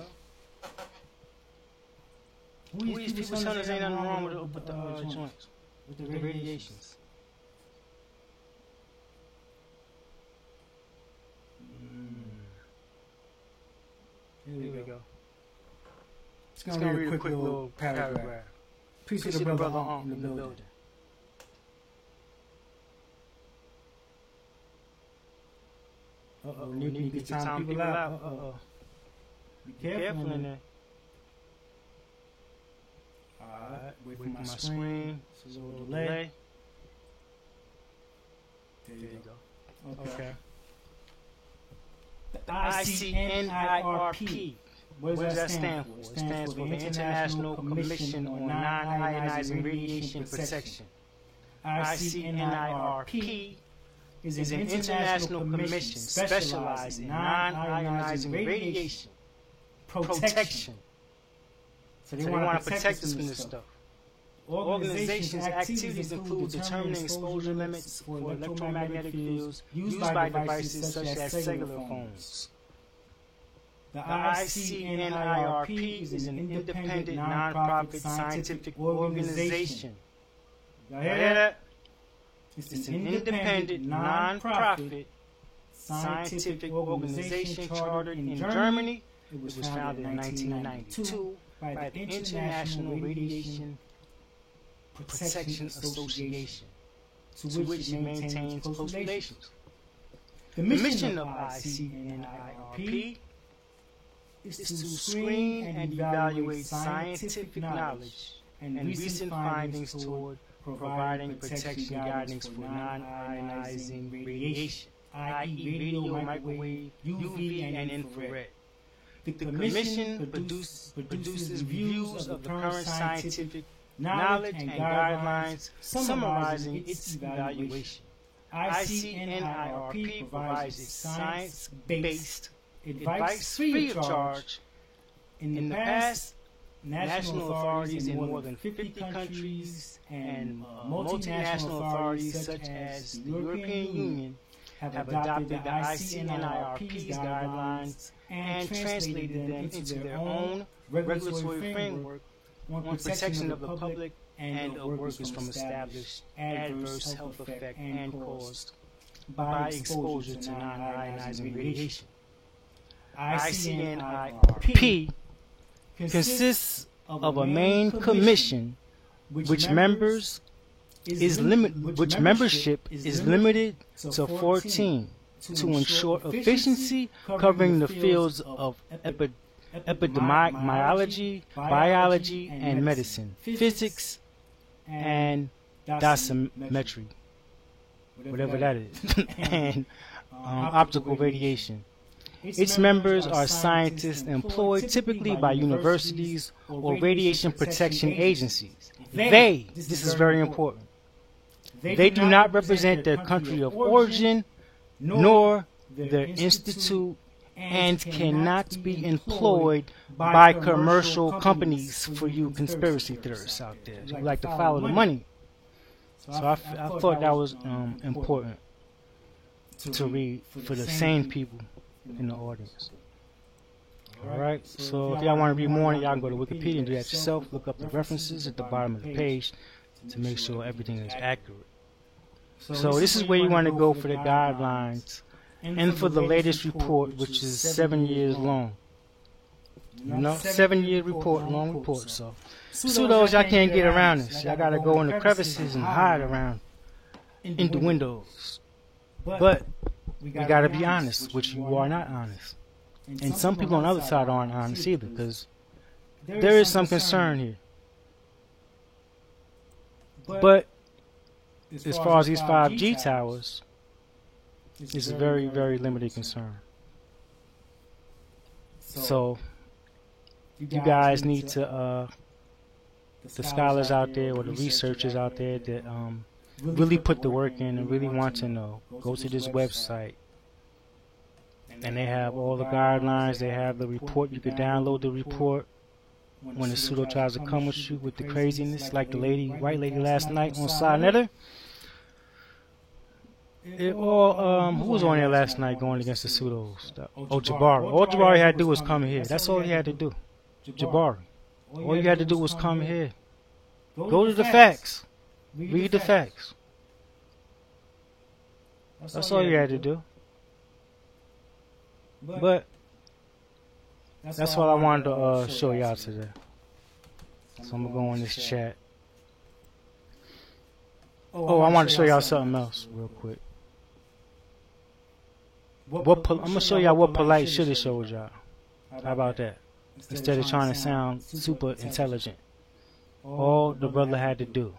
Who these people telling us ain't nothing wrong with the joints, with the radiations? Here we go. It's going to be a quick little paragraph. Appreciate the brother in the building. Uh-oh, need to get time people out. Uh-oh. Be careful in there. Alright, wait for my screen. This is a little delay. There you go. Okay. The ICNIRP. What does that stand for? It stands for the International Commission on Non-Ionizing Radiation Protection. ICNIRP is an international commission specialized in non-ionizing radiation protection. So they want to protect us from this stuff. Organization's activities include determining exposure limits for electromagnetic fields used by devices such as cellular phones. The ICNIRP is an independent, non-profit scientific organization. You hear that? It's an independent, non-profit scientific organization chartered in Germany. It was founded in 1992 by the International Radiation Protection Association, to which it maintains close relations. The mission of ICNIRP is to screen and evaluate scientific knowledge and recent findings toward providing protection guidance for non-ionizing radiation, i.e. radio, microwave, UV, and infrared. The Commission produces views of the current scientific knowledge and guidelines summarizing its evaluation. ICNIRP provides its science-based advice free of charge. In the past, national authorities in more than 50 countries and multinational authorities such as the European Union have adopted the ICNIRP's guidelines and translated them into their own regulatory framework on protection of the public and of workers from established adverse health effect and caused by exposure to non-ionizing radiation. ICNIRP consists of a main commission which membership is limited to 14 to ensure efficiency covering the fields of epidemiology, biology, and medicine, physics, and dosimetry, whatever that is, and optical radiation. Its members are scientists employed typically by universities or radiation protection agencies. This is very important, they do not represent their country of origin nor their institute and cannot be employed by commercial companies for you conspiracy theorists out there who like to follow the money. So I thought that was important to read for the sane people in the audience. Alright, so if y'all want to read more, y'all can go to Wikipedia and do that yourself. Look up the references at the bottom of the page to make sure everything is accurate. So this is where you want to go for the guidelines and for the latest report, which is 7 years long. You know, 7-year report, long report. So pseudos, y'all can't get around this. Y'all got to go in the crevices and hide around in the windows. But we got to be honest, which you are not honest. And some people on the other side aren't honest either, because there is some concern here. But as far as these 5G towers, it's a very, very limited concern. So you guys need to, the scholars out there or the researchers out there that really put the work in and really want to know, go to this website. And they have all the guidelines, they have the report, you can download the report when the pseudo tries to come with you with the craziness, like the white lady last night on Sarnetta. Who was on there last night going against the pseudos? Oh, Jabari. All Jabari had to do was come here. That's all he had to do. Jabari. All you had to do was come here. Go to the facts. Read the facts. That's all you had to do. But that's all I wanted to show y'all today. So I'm going to go in this chat. Oh, I want to show y'all something else real quick. I'm going to show y'all what Polite should have showed y'all. How about that? Instead of trying to sound super intelligent. All the brother had to do,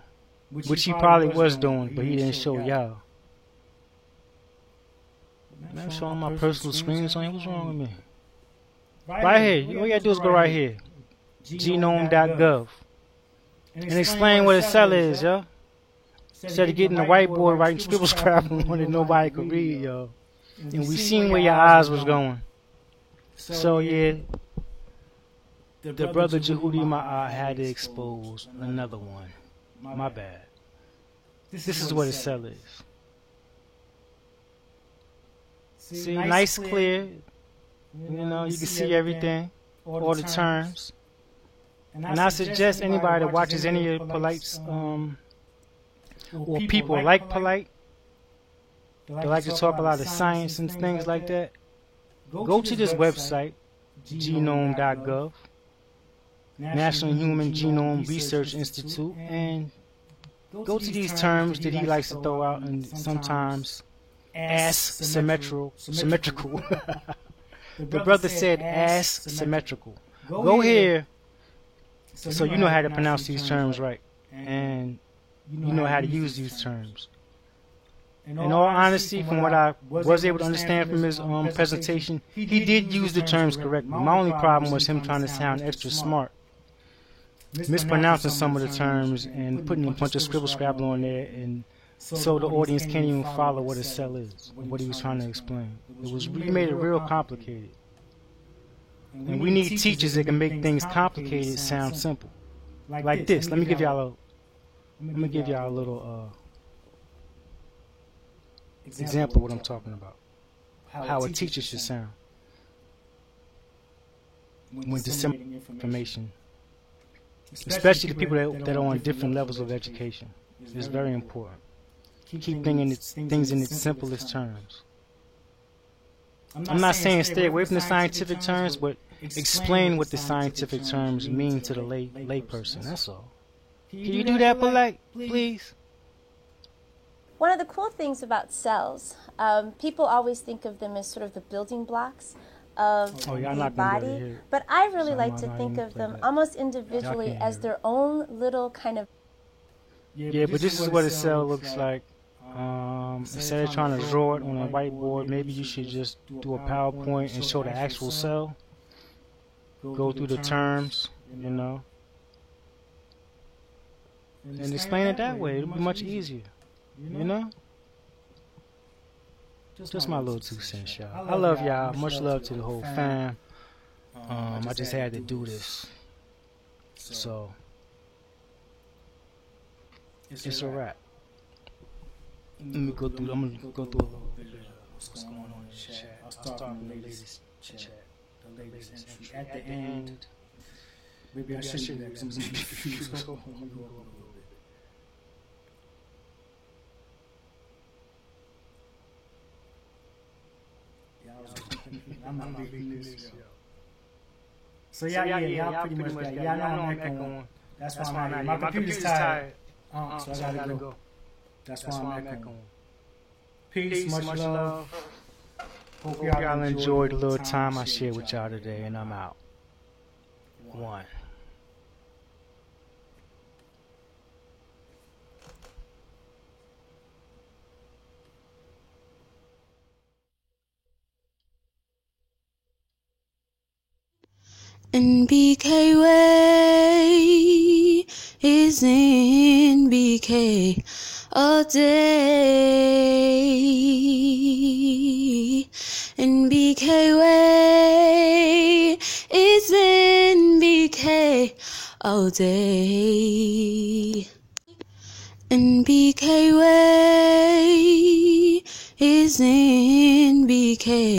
which he probably was doing, but he didn't show y'all. Man, I'm showing my personal screen. So what's wrong with me? Right here. All you gotta do is go right here. Genome.gov. And explain what a cell is, yo. Instead of getting the whiteboard writing scribble scrabble on it, nobody could read, yo. And we seen where your eyes was going. So yeah, the brother Jehudi Ma'at had to expose another one. My bad. This is what a cell is. See, nice, clear. You know, you can see everything, all the terms. And I suggest anybody that watches any of Polite's, or people like Polite, they like to talk a lot of science and things like that, go to this website, genome.gov, National Human Genome Research Institute, and go to these terms that he likes to throw out and sometimes symmetrical. The brother said symmetrical. Go here so you know how to pronounce these terms right, and you know how to use these terms. In all honesty, from what I was able to understand from his presentation, he did use the terms correctly. My only problem was him trying to sound extra smart, mispronouncing some of the terms and putting a bunch of scribble scrabble on there, and so the audience can't even follow what a cell is, what he was trying to explain. He made it real complicated. And we need teachers that can make things complicated sound simple. Like this. Let me give y'all a little example of what I'm talking about. How a teacher should sound when disseminating information, especially the people that are on different levels of education. It's very important. Keep things in its simplest terms. I'm not saying stay away from the scientific terms, but explain what the scientific terms mean to the lay person. That's all. Can you do that, Polite, please?
One of the cool things about cells, people always think of them as sort of the building blocks of
Oh, y'all
the
not gonna be able to
body,
hear it.
but I really
So
like
I'm
to
not
think
even
of
play
them
that.
almost individually
can't
as
hear
their own little kind of.
Yeah, but this is what a cell looks like. Instead of trying to draw it on a whiteboard, maybe you should just do a PowerPoint and show the actual cell. Go through the terms, you know, and explain it that way. It'll be much easier, you know? Just my little 2 cents, y'all. I love y'all. Much love to the whole fam. I just had to do this. So, it's a wrap. Let me go through. I'm gonna go through a little bit of what's going on in the chat. I'll start from the latest chat, the latest entry. At the end, maybe I should do that because I'm confused. Let me go a little bit. I'm not making this, yo. So y'all pretty much got. Y'all know I'm echoing. That's why I'm not. My computer's tired. So I gotta go. That's why I'm echoing. Peace, much love. Hope y'all enjoyed the little time I shared with y'all today, and I'm out. 1.
NBK way is in BK all day. NBK way is in BK all day. NBK way is in BK.